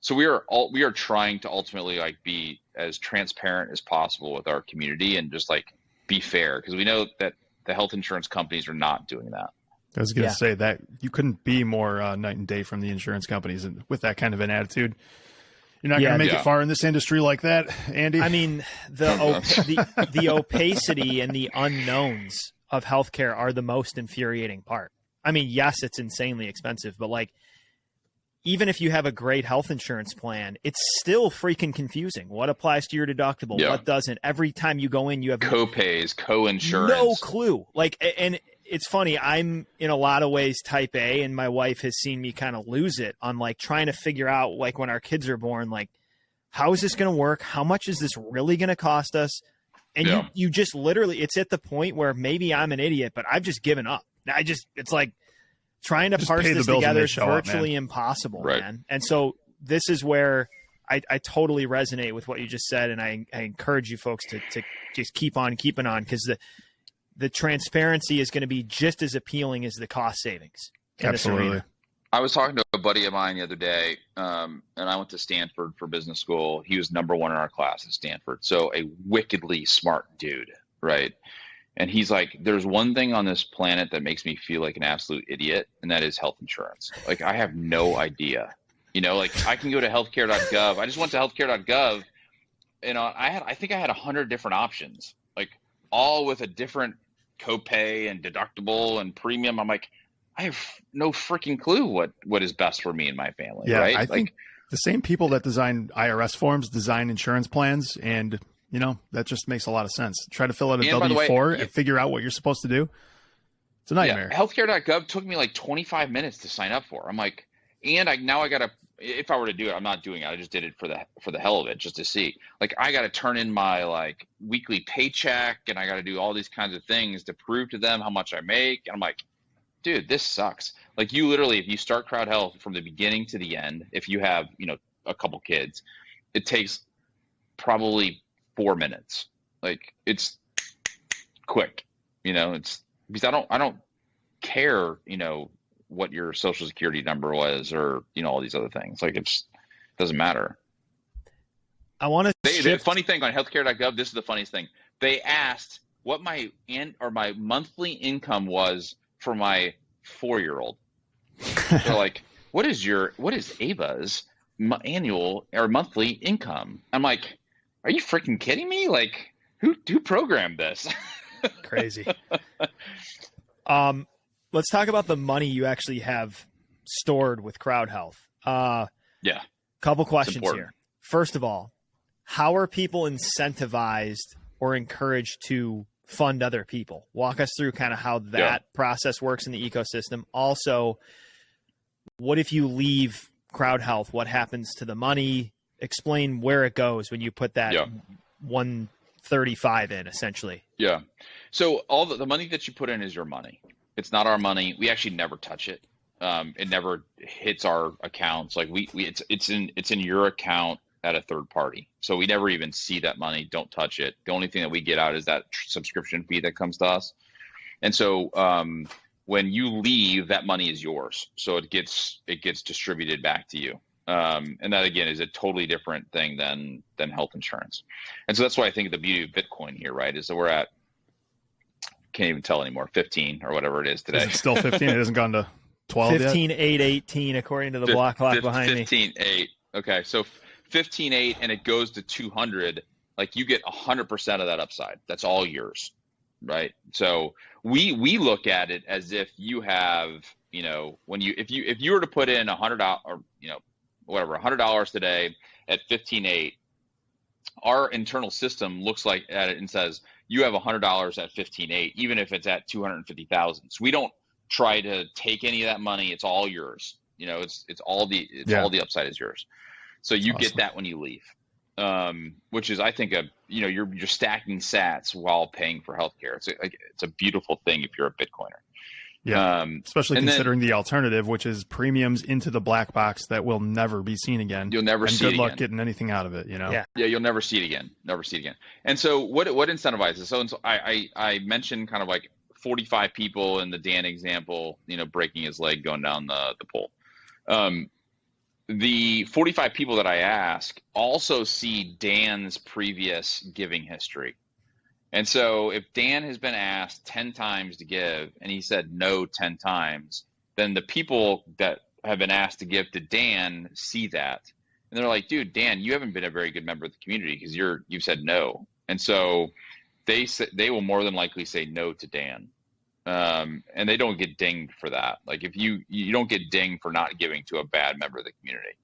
So we are trying to ultimately like be as transparent as possible with our community and just like be fair, because we know that the health insurance companies are not doing that. I was going to say that you couldn't be more night and day from the insurance companies, and with that kind of an attitude, you're not going to make it far in this industry like that, Andy. I mean, the opacity and the unknowns of healthcare are the most infuriating part. I mean, yes, it's insanely expensive, but like, even if you have a great health insurance plan, it's still freaking confusing. What applies to your deductible? Yeah. What doesn't? Every time you go in, you have co-pays, co-insurance. No clue. Like, and it's funny. I'm in a lot of ways type A, and my wife has seen me kind of lose it on like trying to figure out, like, when our kids are born, like, how is this going to work? How much is this really going to cost us? And you just literally, it's at the point where maybe I'm an idiot, but I've just given up. It's like trying to parse this together is virtually impossible, man. And so this is where I totally resonate with what you just said. And I encourage you folks to just keep on keeping on, because the transparency is going to be just as appealing as the cost savings. Absolutely. I was talking to a buddy of mine the other day, and I went to Stanford for business school. He was number 1 in our class at Stanford. So a wickedly smart dude, right? And he's like, there's one thing on this planet that makes me feel like an absolute idiot, and that is health insurance. Like, I have no idea. Like, I can go to healthcare.gov. I just went to healthcare.gov, and I think I had 100 different options, like all with a different copay and deductible and premium. I'm like, I have no freaking clue what is best for me and my family. Yeah, right? I think the same people that design IRS forms design insurance plans, and that just makes a lot of sense. Try to fill out a W-4 and figure out what you're supposed to do. It's a nightmare. Yeah, healthcare.gov took me like 25 minutes to sign up for. I'm like, and I got to, if I were to do it, I'm not doing it. I just did it for the hell of it, just to see. Like, I got to turn in my like weekly paycheck, and I got to do all these kinds of things to prove to them how much I make. And I'm like, dude, this sucks. Like, you literally, if you start CrowdHealth from the beginning to the end, if you have, a couple kids, it takes probably 4 minutes. Like, it's quick, it's because I don't care, what your social security number was, or, all these other things. Like, it doesn't matter. I want to. The funny thing on healthcare.gov, this is the funniest thing. They asked what my monthly income was for my 4-year-old. They're like, what is Ava's annual or monthly income? I'm like, are you freaking kidding me? Like, who programmed this? Crazy. Let's talk about the money you actually have stored with CrowdHealth. Yeah. Couple questions here. First of all, how are people incentivized or encouraged to fund other people? Walk us through kind of how that process works in the ecosystem. Also, what if you leave CrowdHealth? What happens to the money? Explain where it goes when you put that 135 in, essentially. Yeah. So all the money that you put in is your money. It's not our money. We actually never touch it. It never hits our accounts. Like, it's in your account at a third party. So we never even see that money. Don't touch it. The only thing that we get out is that subscription fee that comes to us. And so when you leave, that money is yours. So it gets distributed back to you. And that, again, is a totally different thing than health insurance. And so that's why I think the beauty of Bitcoin here, right, is that we're at, can't even tell anymore, 15 or whatever it is today. Is it still 15? It hasn't gone to 12 yet? 15.818 according to the block clock behind me. 15.8. Okay, so 15.8 and it goes to 200. Like, you get 100% of that upside. That's all yours, right? So we look at it as if you have, if you were to put in $100 or $100 today at 15.8, our internal system looks like at it and says you have $100 at 15.8, even if it's at 250,000. So we don't try to take any of that money. It's all yours. It's all the upside is yours. So you get that when you leave, which is, I think, you're stacking sats while paying for healthcare. It's a beautiful thing if you're a Bitcoiner. Yeah, especially considering the alternative, which is premiums into the black box that will never be seen again. You'll never see it again. Good luck getting anything out of it, Yeah, you'll never see it again. Never see it again. And so what incentivizes? So I mentioned kind of like 45 people in the Dan example, breaking his leg going down the pole. The 45 people that I ask also see Dan's previous giving history. And so if Dan has been asked 10 times to give and he said no 10 times, then the people that have been asked to give to Dan see that. And they're like, dude, Dan, you haven't been a very good member of the community because you've said no. And so they will more than likely say no to Dan. And they don't get dinged for that. Like, if you don't get dinged for not giving to a bad member of the community.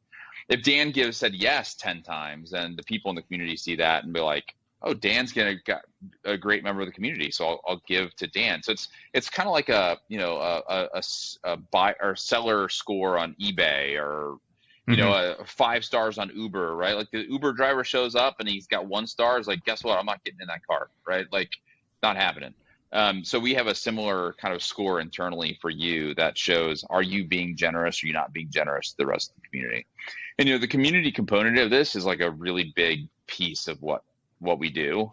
If Dan said yes 10 times, then the people in the community see that and be like, oh, Dan's got a great member of the community, so I'll give to Dan. So it's kind of like a buy or seller score on eBay, or a 5 stars on Uber, right? Like, the Uber driver shows up and he's got 1 star. It's like, guess what? I'm not getting in that car, right? Like, not happening. So we have a similar kind of score internally for you that shows, are you being generous or are you not being generous to the rest of the community? And, the community component of this is like a really big piece of what we do.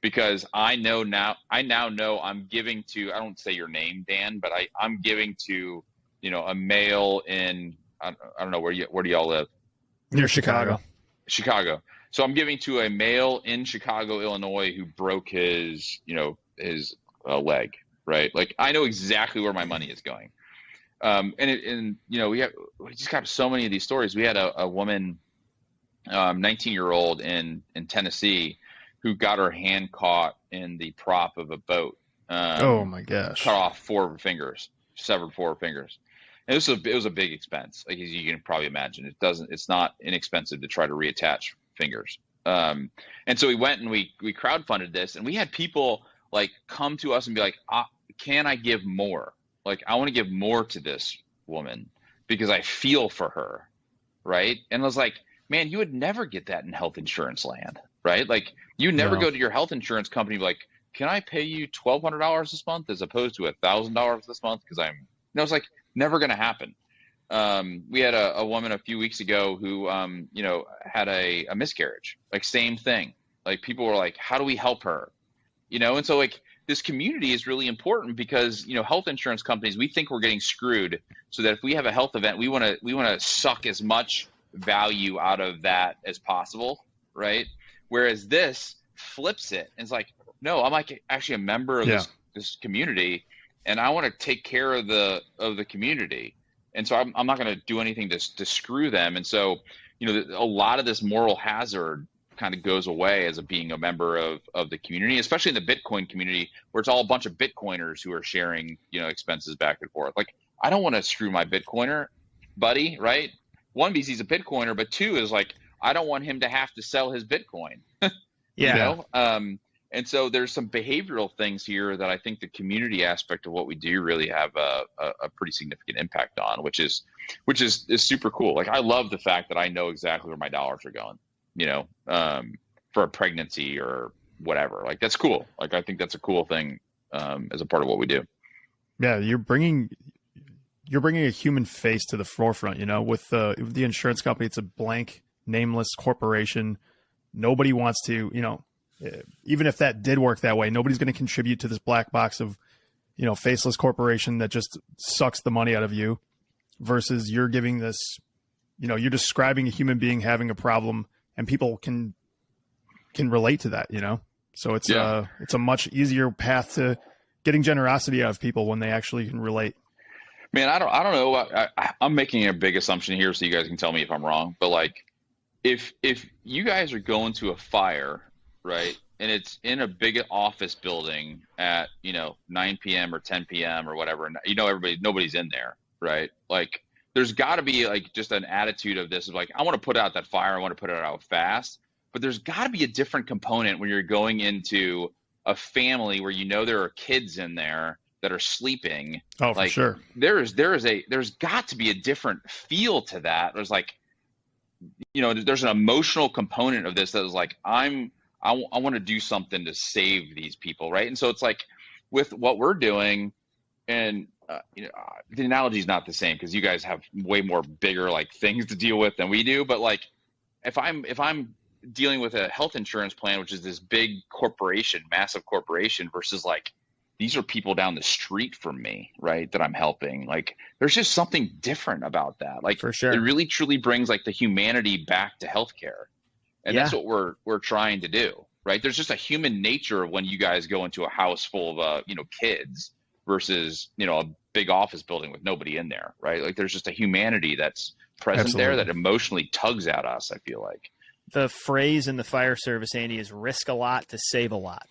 Because I now know I'm giving to, I don't say your name, Dan, but I'm giving to, a male in, I don't know, where do y'all live? Near Chicago. So I'm giving to a male in Chicago, Illinois, who broke his leg, right? Like, I know exactly where my money is going. We just got so many of these stories. We had a woman, 19-year-old in Tennessee, who got her hand caught in the prop of a boat. Oh my gosh! Cut off 4 of her fingers, severed 4 of her fingers. And it was a big expense, like, as you can probably imagine. It's not inexpensive to try to reattach fingers. And so we went and we crowdfunded this, and we had people like come to us and be like, can I give more? Like, I want to give more to this woman because I feel for her. right? And I was like, man, you would never get that in health insurance land, right? Like you never No. go to your health insurance company and be like, can I pay you $1,200 this month as opposed to $1,000 this month? Because it's like never going to happen. We had a woman a few weeks ago who, had a miscarriage, like same thing. Like people were like, how do we help her? And so like this community is really important because, health insurance companies, we think we're getting screwed so that if we have a health event, we want to suck as much value out of that as possible. Right. Whereas this flips it. And it's like, no, I'm like actually a member of this community and I want to take care of the community. And so I'm not going to do anything to screw them. And so, a lot of this moral hazard kind of goes away as being a member of the community, especially in the Bitcoin community where it's all a bunch of Bitcoiners who are sharing, expenses back and forth. Like, I don't want to screw my Bitcoiner buddy, right? One, because he's a Bitcoiner, but two is like, I don't want him to have to sell his Bitcoin, And so there's some behavioral things here that I think the community aspect of what we do really have a pretty significant impact on, which is super cool. Like I love the fact that I know exactly where my dollars are going, for a pregnancy or whatever. Like that's cool. Like I think that's a cool thing as a part of what we do. Yeah, you're bringing a human face to the forefront. With the insurance company, it's a blank, nameless corporation. Nobody wants to, even if that did work that way, nobody's going to contribute to this black box of, faceless corporation that just sucks the money out of you versus you're giving this, you're describing a human being having a problem and people can relate to that, So it's a much easier path to getting generosity out of people when they actually can relate. Man, I don't know. I'm making a big assumption here, so you guys can tell me if I'm wrong. But like, if you guys are going to a fire, right, and it's in a big office building at 9 p.m. or 10 p.m. or whatever, and nobody's in there, right? Like, there's got to be like just an attitude of this of like, I want to put out that fire, I want to put it out fast. But there's got to be a different component when you're going into a family where there are kids in there that are sleeping. Oh, for sure. There's got to be a different feel to that. There's like, there's an emotional component of this that is like, I want to do something to save these people, right? And so it's like with what we're doing, and the analogy is not the same because you guys have way more bigger like things to deal with than we do. But like, if I'm dealing with a health insurance plan, which is this big corporation, massive corporation, versus like, these are people down the street from me, right, that I'm helping. Like, there's just something different about that. Like, for sure, it really truly brings like the humanity back to healthcare, and that's what we're trying to do, right? There's just a human nature when you guys go into a house full of kids versus a big office building with nobody in there, right? Like, there's just a humanity that's present there that emotionally tugs at us. I feel like the phrase in the fire service, Andy, is risk a lot to save a lot.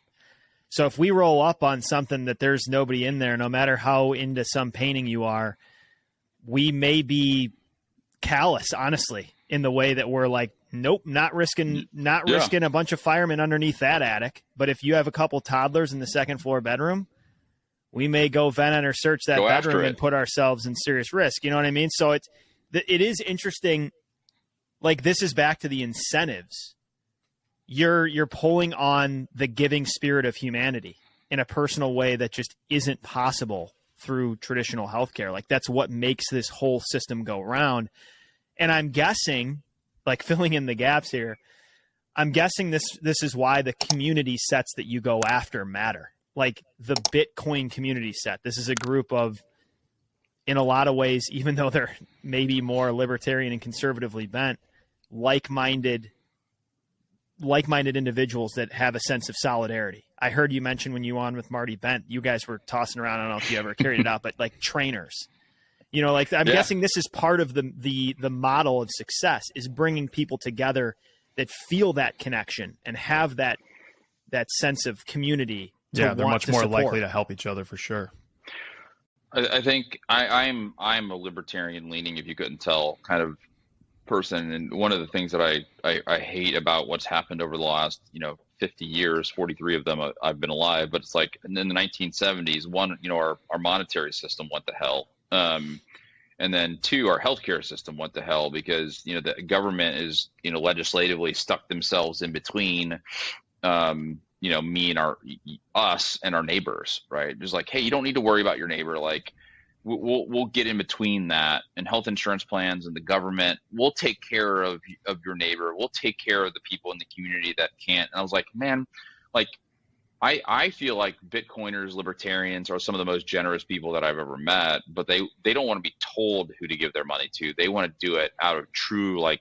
So if we roll up on something that there's nobody in there, no matter how into some painting you are, we may be callous, honestly, in the way that we're like, nope, not risking a bunch of firemen underneath that attic. But if you have a couple toddlers in the second floor bedroom, we may go vent on or search that bedroom and put ourselves in serious risk. You know what I mean? So it is interesting. Like, this is back to the incentives. You're pulling on the giving spirit of humanity in a personal way that just isn't possible through traditional healthcare. Like, that's what makes this whole system go round. And I'm guessing, like, filling in the gaps here, I'm guessing this is why the community sets that you go after matter. Like the Bitcoin community set. This is a group of, in a lot of ways, even though they're maybe more libertarian and conservatively bent, like-minded individuals that have a sense of solidarity. I heard you mention when you were on with Marty Bent, you guys were tossing around, I don't know if you ever carried it out, but like trainers, like I'm guessing this is part of the model of success, is bringing people together that feel that connection and have that sense of community. Yeah, they're much more likely to help each other for sure. I think I'm a libertarian leaning, if you couldn't tell, kind of person. And one of the things that I hate about what's happened over the last 50 years, 43 of them I've been alive, but it's like in the 1970s, our monetary system went to hell, And then 2, our healthcare system went to hell because, you know, the government is, you know, legislatively stuck themselves in between, you know, me and us and our neighbors, right? Just like, hey, you don't need to worry about your neighbor. Like we'll get in between that, and health insurance plans and the government will take care of your neighbor. We'll take care of the people in the community that can't. And I was like, man, like, I feel like Bitcoiners, libertarians are some of the most generous people that I've ever met, but they don't want to be told who to give their money to. They want to do it out of true, like,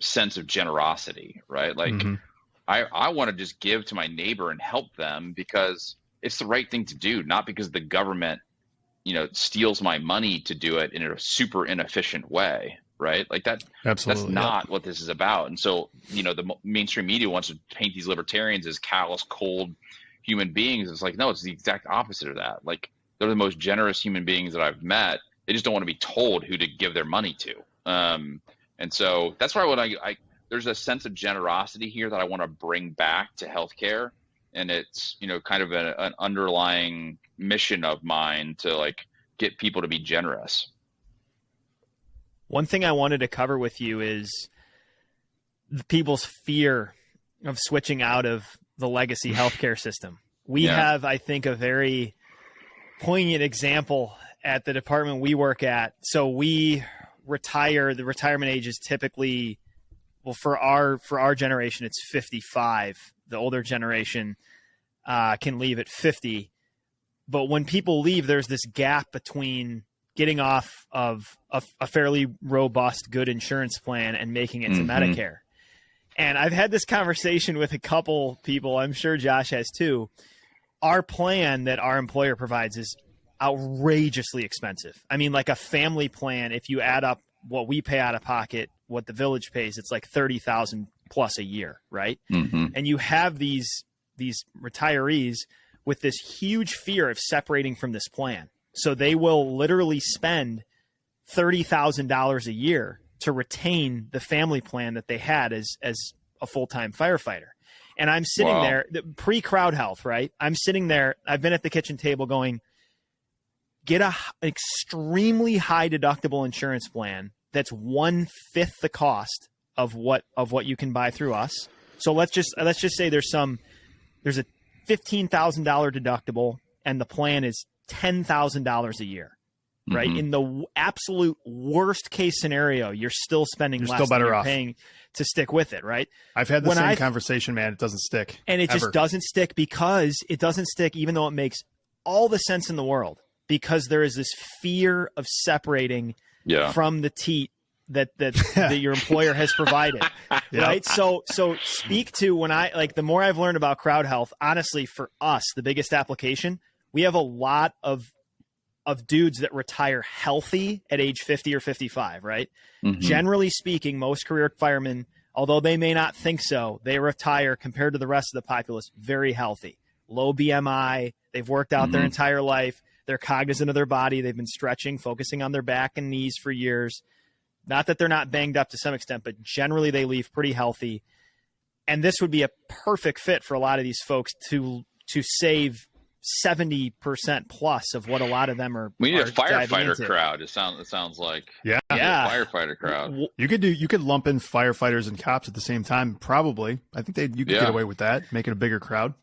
sense of generosity, right? Like, I want to just give to my neighbor and help them because it's the right thing to do, not because the government, you know, steals my money to do it in a super inefficient way, right? Like that. Absolutely, that's not what this is about. And so, you know, the mainstream media wants to paint these libertarians as callous, cold human beings. It's like, no, it's the exact opposite of that. Like, they're the most generous human beings that I've met. They just don't want to be told who to give their money to. And so that's why when I there's a sense of generosity here that I want to bring back to healthcare. And it's, you know, kind of an underlying mission of mine to, like, get people to be generous. One thing I wanted to cover with you is the people's fear of switching out of the legacy healthcare system. We have, I think, a very poignant example at the department we work at. So we retire. The retirement age is typically, well, for our generation, it's 55. The older generation can leave at 50. But when people leave, there's this gap between getting off of a fairly robust, good insurance plan and making it to Medicare. And I've had this conversation with a couple people. I'm sure Josh has too. Our plan that our employer provides is outrageously expensive. I mean, like a family plan, if you add up what we pay out of pocket, what the village pays, it's like $30,000 plus a year, right? And you have these retirees with this huge fear of separating from this plan. So they will literally spend $30,000 a year to retain the family plan that they had as a full-time firefighter. And I'm sitting there, pre-CrowdHealth, right? I'm sitting there, I've been at the kitchen table going, get an extremely high deductible insurance plan that's 1/5 the cost of what you can buy through us. So let's just say there's a $15,000 deductible and the plan is $10,000 a year. Right. In the absolute worst case scenario, you're still spending less than you're paying to stick with it. Right. I've had the same conversation, man. It doesn't stick. And it just doesn't stick because it doesn't stick, even though it makes all the sense in the world, because there is this fear of separating from the teat that your employer has provided. Right. So speak to when the more I've learned about CrowdHealth, honestly, for us, the biggest application, we have a lot of dudes that retire healthy at age 50 or 55, right? Generally speaking, most career firemen, although they may not think so, they retire compared to the rest of the populace very healthy. Low BMI, they've worked out their entire life, they're cognizant of their body, they've been stretching, focusing on their back and knees for years. Not that they're not banged up to some extent, but generally they leave pretty healthy. And this would be a perfect fit for a lot of these folks to save 70% plus of what a lot of them are. We need a firefighter crowd. It sounds like a firefighter crowd. You could lump in firefighters and cops at the same time. Probably, I think you could get away with that, make it a bigger crowd.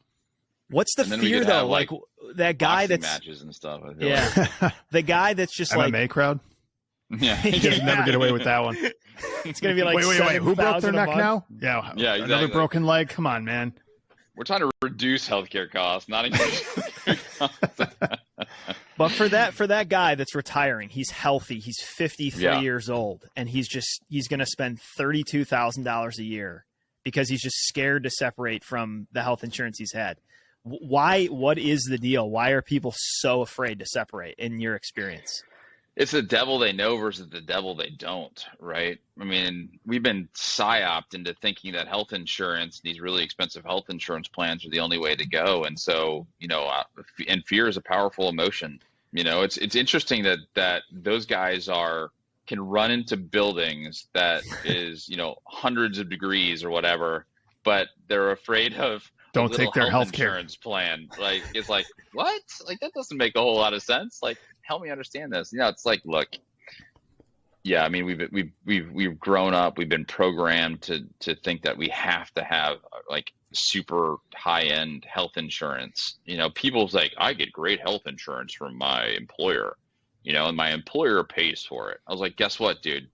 What's the fear though? Like that guy that's matches and stuff. Like. The guy that's just MMA crowd. Yeah, you just never get away with that one. It's gonna be like wait. Who broke their neck now? Yeah, exactly. Another broken leg. Come on, man. We're trying to reduce healthcare costs, not increase healthcare costs. But for that guy that's retiring, he's healthy. He's 53 years old, and he's going to spend $32,000 a year because he's just scared to separate from the health insurance he's had. Why? What is the deal? Why are people so afraid to separate in your experience? It's the devil they know versus the devil they don't, right? I mean, we've been psyoped into thinking that health insurance, these really expensive health insurance plans are the only way to go. And so, and fear is a powerful emotion. It's interesting that those guys can run into buildings that is, hundreds of degrees or whatever, but they're afraid of don't take their health insurance plan. Like, it's like, what? Like, that doesn't make a whole lot of sense. Like, help me understand this. It's like, look, Yeah, I mean, we've grown up. We've been programmed to think that we have to have like super high end health insurance. You know, people's like, I get great health insurance from my employer, you know, and my employer pays for it. I was like, guess what, dude?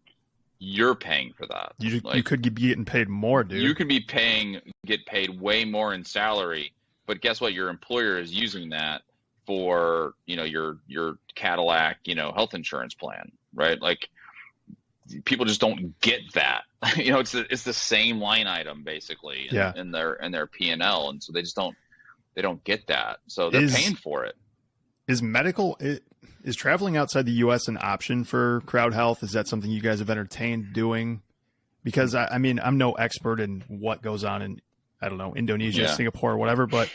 You're paying for that. You Like, could be getting paid more, dude. you could be get paid way more in salary, but guess what? Your employer is using that for, you know, your Cadillac, you know, health insurance plan, right? Like, people just don't get that. You know, it's the same line item basically in their P&L, and so they don't get that. So they're paying for it. Is traveling outside the U.S. an option for CrowdHealth? Is that something you guys have entertained doing? Because I mean, I'm no expert in what goes on in, I don't know, Indonesia, Singapore, whatever, but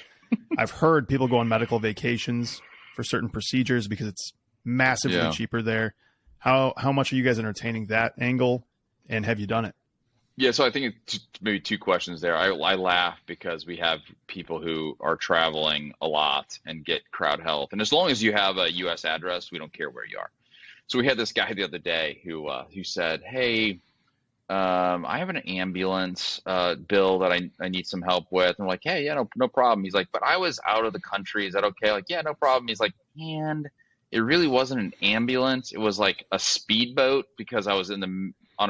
I've heard people go on medical vacations for certain procedures because it's massively cheaper there. How much are you guys entertaining that angle, and have you done it? Yeah, so I think it's maybe two questions there. I laugh because we have people who are traveling a lot and get CrowdHealth, and as long as you have a U.S. address, we don't care where you are. So we had this guy the other day who said, "Hey, I have an ambulance bill that I need some help with." And I'm like, "Hey, yeah, no problem." He's like, "But I was out of the country. Is that okay?" Like, "Yeah, no problem." He's like, "And it really wasn't an ambulance. It was like a speedboat because I was on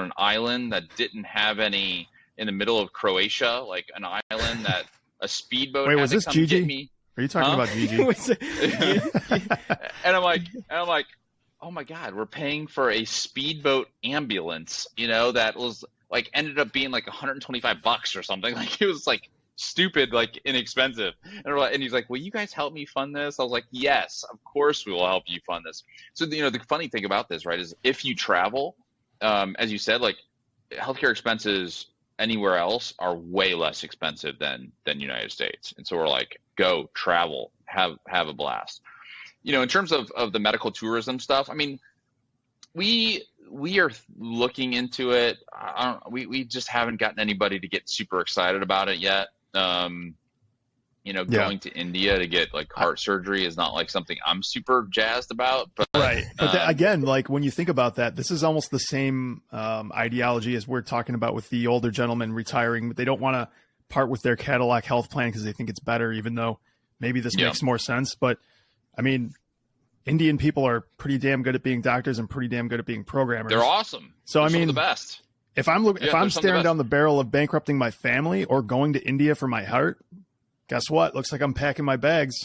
an island that didn't have any in the middle of Croatia, like an island that a speedboat Wait, had was to this come Gigi? get me." Are you talking about Gigi? And I'm like, oh my God, we're paying for a speedboat ambulance, you know, that was like ended up being like $125 or something. Like, it was like stupid, like inexpensive. And he's like, "Will you guys help me fund this?" I was like, "Yes, of course we will help you fund this." So, you know, the funny thing about this, right, is if you travel, as you said, like healthcare expenses anywhere else are way less expensive than United States. And so we're like, go travel, have a blast. You know, in terms of the medical tourism stuff, I mean, we are looking into it. We just haven't gotten anybody to get super excited about it yet. You know, going to India to get like heart surgery is not like something I'm super jazzed about. But right. But again, like when you think about that, this is almost the same ideology as we're talking about with the older gentleman retiring, but they don't want to part with their Cadillac health plan because they think it's better, even though maybe this makes more sense. But I mean, Indian people are pretty damn good at being doctors and pretty damn good at being programmers. They're awesome. So they're I mean, some of the best. If I'm staring down the barrel of bankrupting my family or going to India for my heart, guess what? Looks like I'm packing my bags.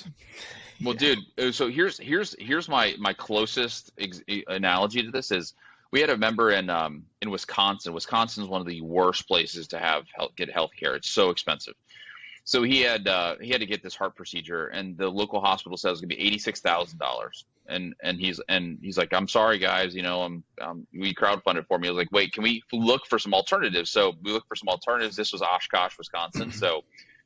Well, dude, so here's my closest analogy to this is we had a member in Wisconsin. Wisconsin is one of the worst places to get health care. It's so expensive. So he had to get this heart procedure, and the local hospital says it's gonna be $86,000. And he's like, "I'm sorry, guys, you know, we crowdfunded for me." I was like, "Wait, can we look for some alternatives?" So we looked for some alternatives. This was Oshkosh, Wisconsin, so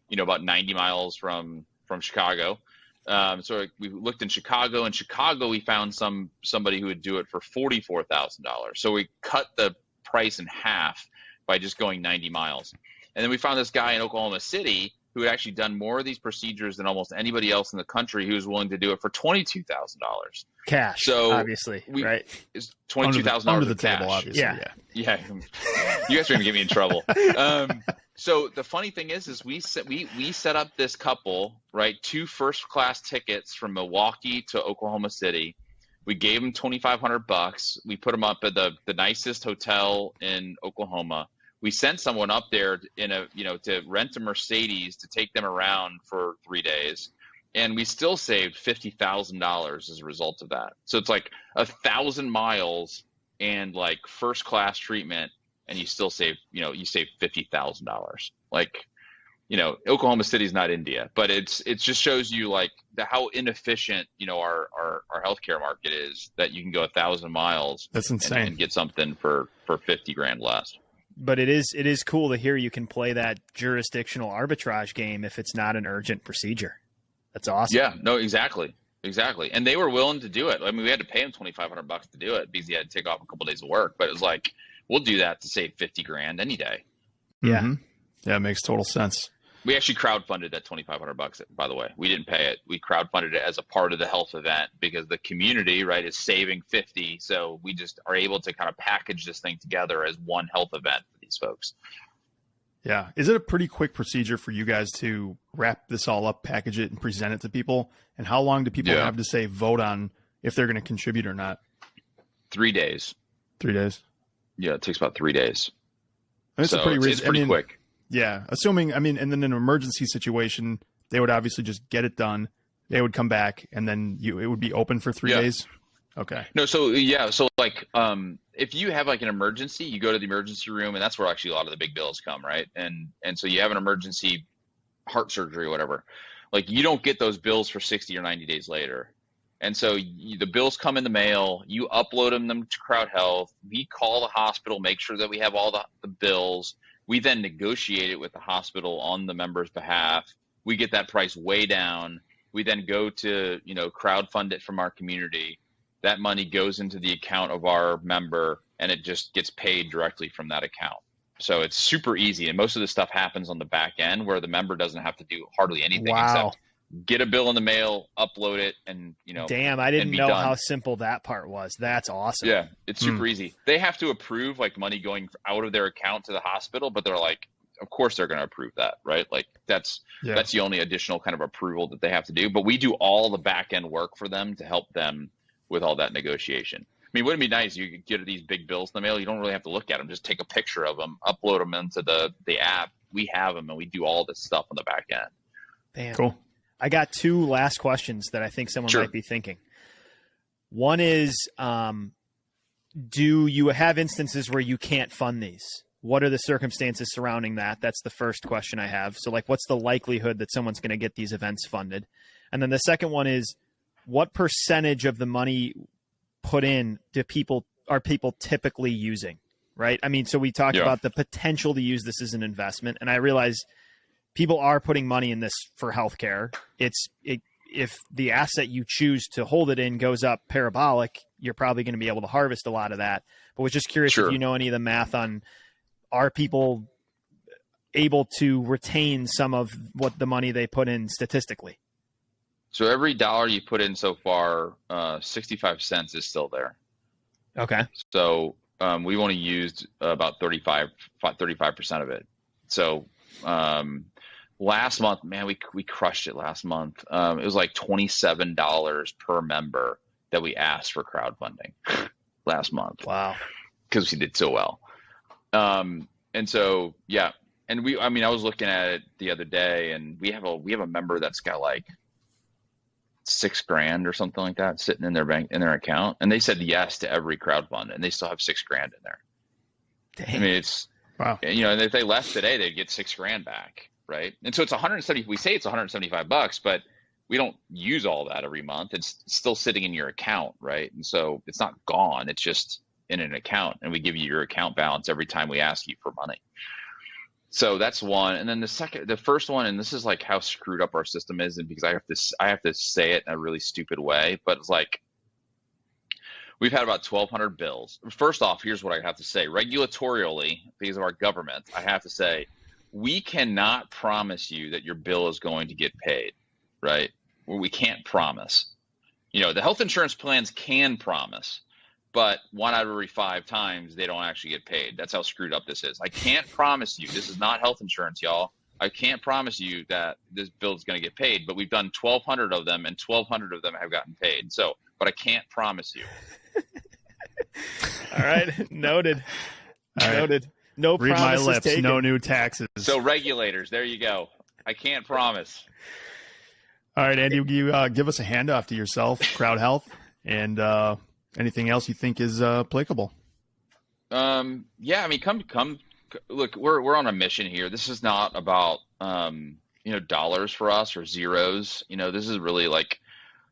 you know, about 90 miles from Chicago. So we looked in Chicago. In Chicago, we found somebody who would do it for $44,000. So we cut the price in half by just going 90 miles. And then we found this guy in Oklahoma City who had actually done more of these procedures than almost anybody else in the country, who was willing to do it for $22,000 cash. So obviously, right? It's $22,000 under the cash. table, obviously. Yeah. You guys are gonna get me in trouble. So the funny thing is we set up this couple, right? 2 first-class tickets from Milwaukee to Oklahoma City. We gave them $2,500. We put them up at the nicest hotel in Oklahoma. We sent someone up there to rent a Mercedes to take them around for 3 days, and we still saved $50,000 as a result of that. So it's like 1,000 miles and like first-class treatment, and you still save $50,000. Like, you know, Oklahoma City is not India, but it just shows you like how inefficient, you know, our healthcare market is, that you can go 1,000 miles. That's insane. And get something for $50,000 less. But it is cool to hear you can play that jurisdictional arbitrage game if it's not an urgent procedure. That's awesome. Yeah, no, exactly. And they were willing to do it. I mean, we had to pay them $2,500 to do it because he had to take off a couple of days of work. But it was like, we'll do that to save $50,000 any day. Yeah. Mm-hmm. Yeah, it makes total sense. We actually crowdfunded that $2,500, by the way. We didn't pay it. We crowdfunded it as a part of the health event because the community, right, is saving 50. So we just are able to kind of package this thing together as one health event for these folks. Yeah. Is it a pretty quick procedure for you guys to wrap this all up, package it, and present it to people? And how long do people have to say vote on if they're going to contribute or not? 3 days. 3 days. Yeah, it takes about 3 days. And it's so a pretty it's pretty quick. Yeah. Assuming, and then in an emergency situation, they would obviously just get it done. They would come back and then it would be open for 3 days. Okay. No, so like if you have like an emergency, you go to the emergency room, and that's where actually a lot of the big bills come, right? And so you have an emergency heart surgery or whatever. Like you don't get those bills for 60 or 90 days later. And so the bills come in the mail, you upload them to CrowdHealth, we call the hospital, make sure that we have all the bills. We then negotiate it with the hospital on the member's behalf. We get that price way down. We then go to, crowdfund it from our community. That money goes into the account of our member, and it just gets paid directly from that account. So it's super easy. And most of the stuff happens on the back end where the member doesn't have to do hardly anything except get a bill in the mail, upload it, and, Damn, I didn't know done. how simple that part was. That's awesome. Yeah, it's super easy. They have to approve like money going out of their account to the hospital, but they're like, of course they're going to approve that, right? Like that's the only additional kind of approval that they have to do. But we do all the back end work for them to help them with all that negotiation. I mean, wouldn't it be nice? You get these big bills in the mail. You don't really have to look at them. Just take a picture of them, upload them into the app. We have them, and we do all this stuff on the back end. Damn. Cool. I got two last questions that I think someone might be thinking. One is, do you have instances where you can't fund these? What are the circumstances surrounding that? That's the first question I have. So like, what's the likelihood that someone's going to get these events funded? And then the second one is, what percentage of the money put in are people typically using, right? I mean, so we talked about the potential to use this as an investment, and I realize people are putting money in this for healthcare. If the asset you choose to hold it in goes up parabolic, you're probably going to be able to harvest a lot of that. But was just curious if you know any of the math on, are people able to retain some of what the money they put in statistically? So every dollar you put in so far, 65 cents is still there. Okay. So we've only used about 35% of it. So last month, man, we crushed it last month. It was like $27 per member that we asked for crowdfunding last month. Wow. Because we did so well. And so, yeah. And I was looking at it the other day, and we have a member that's got like $6,000 or something like that sitting in their account. And they said yes to every crowdfund, and they still have $6,000 in there. Dang. I mean, it's, wow. And if they left today, they'd get $6,000 back. Right. And so it's 170. We say it's $175, but we don't use all that every month. It's still sitting in your account. Right. And so it's not gone. It's just in an account, and we give you your account balance every time we ask you for money. So that's one. And then the first one, and this is like how screwed up our system is. And because I have to say it in a really stupid way, but it's like, we've had about 1,200 bills. First off, here's what I have to say. Regulatorily, because of our government, I have to say, we cannot promise you that your bill is going to get paid, right? We can't promise. The health insurance plans can promise, but 1 out of every 5 times they don't actually get paid. That's how screwed up this is. I can't promise you. This is not health insurance, y'all. I can't promise you that this bill is going to get paid, but we've done 1,200 of them, and 1,200 of them have gotten paid. So, but I can't promise you. All right. Noted. Noted. No Read my promises lips. taken. No new taxes. So regulators, there you go. I can't promise. All right, Andy, you give us a handoff to yourself, CrowdHealth, and anything else you think is applicable. Yeah, I mean, come. Look, we're on a mission here. This is not about dollars for us or zeros. This is really like,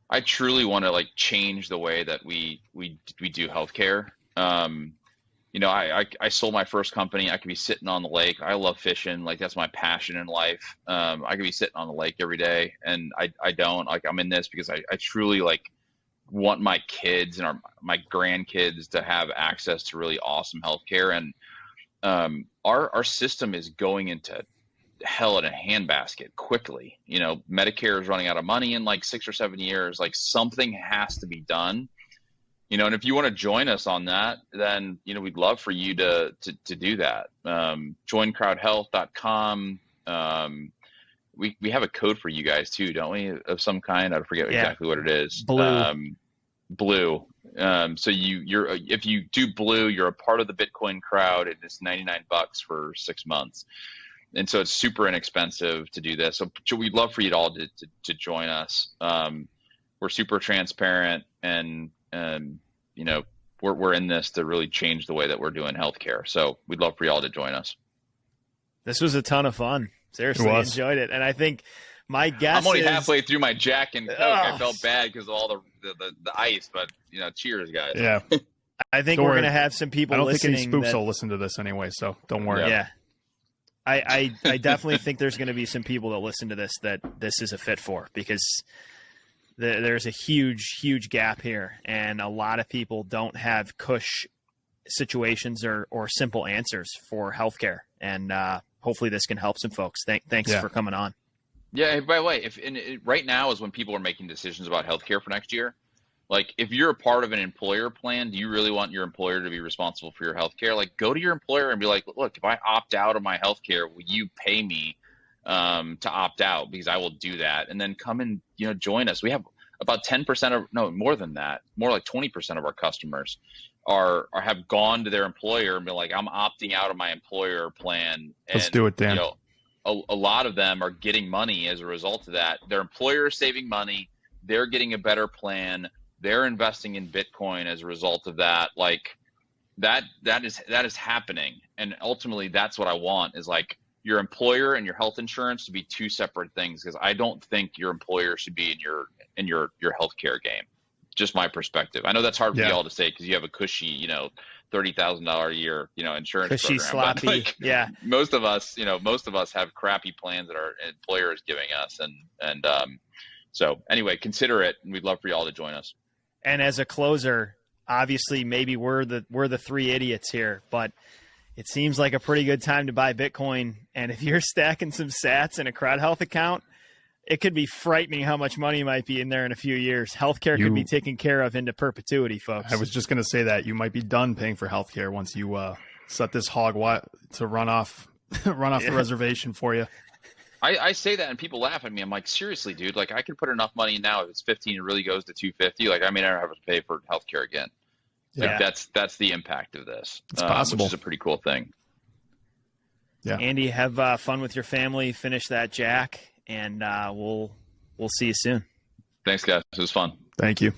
I truly want to like change the way that we do healthcare. I sold my first company. I could be sitting on the lake. I love fishing. Like, that's my passion in life. I could be sitting on the lake every day, and I don't. Like, I'm in this because I truly like want my kids and my grandkids to have access to really awesome healthcare. And our system is going into hell in a handbasket quickly. You know, Medicare is running out of money in like 6 or 7 years. Like, something has to be done. You know, and if you want to join us on that, then, you know, we'd love for you to do that. Join CrowdHealth.com. We have a code for you guys too, don't we? Of some kind. I forget exactly what it is. Blue. Blue. So if you do Blue, you're a part of the Bitcoin crowd. It is $99 for 6 months. And so it's super inexpensive to do this. So we'd love for you all to join us. We're super transparent, and you know, we're in this to really change the way that we're doing healthcare. So we'd love for y'all to join us. This was a ton of fun. Seriously, enjoyed it. And I think my guess I'm only halfway through my Jack and Coke. I felt bad because of all the ice, but, you know, cheers, guys. Yeah. I think we're going to have some people listening. I don't think any spoofs will listen to this anyway, so don't worry. Yeah. I definitely think there's going to be some people that listen to this that this is a fit for, because there's a huge gap here, and a lot of people don't have cush situations or simple answers for healthcare. And hopefully this can help some folks. Thanks for coming on. Yeah. By the way, right now is when people are making decisions about healthcare for next year. Like, if you're a part of an employer plan, do you really want your employer to be responsible for your healthcare? Like, go to your employer and be like, look, if I opt out of my healthcare, will you pay me to opt out? Because I will do that. And then come and, you know, join us. We have about 10% of, no, more than that, more like 20% of our customers have gone to their employer and been like, I'm opting out of my employer plan. Let's do it, Dan. You know, a lot of them are getting money as a result of that. Their employer is saving money. They're getting a better plan. They're investing in Bitcoin as a result of that. Like, that is happening. And ultimately that's what I want, is like your employer and your health insurance to be two separate things. Because I don't think your employer should be in your healthcare game. Just my perspective. I know that's hard for y'all to say because you have a cushy, you know, $30,000 a year, you know, insurance cushy, program. sloppy. But like, yeah. Most of us have crappy plans that our employer is giving us. And so anyway, consider it. And we'd love for y'all to join us. And as a closer, obviously maybe we're the three idiots here, but it seems like a pretty good time to buy Bitcoin. And if you're stacking some sats in a CrowdHealth account, it could be frightening how much money might be in there in a few years. Healthcare could be taken care of into perpetuity, folks. I was just going to say that you might be done paying for healthcare once you set this hog to run off the reservation for you. I say that and people laugh at me. I'm like, seriously, dude, like I could put enough money now. If it's 15, it really goes to 250. Like, I may never have to pay for healthcare again. Like, that's the impact of this. It's possible. Which is a pretty cool thing. Yeah. Andy, have fun with your family. Finish that Jack, and we'll see you soon. Thanks, guys. It was fun. Thank you.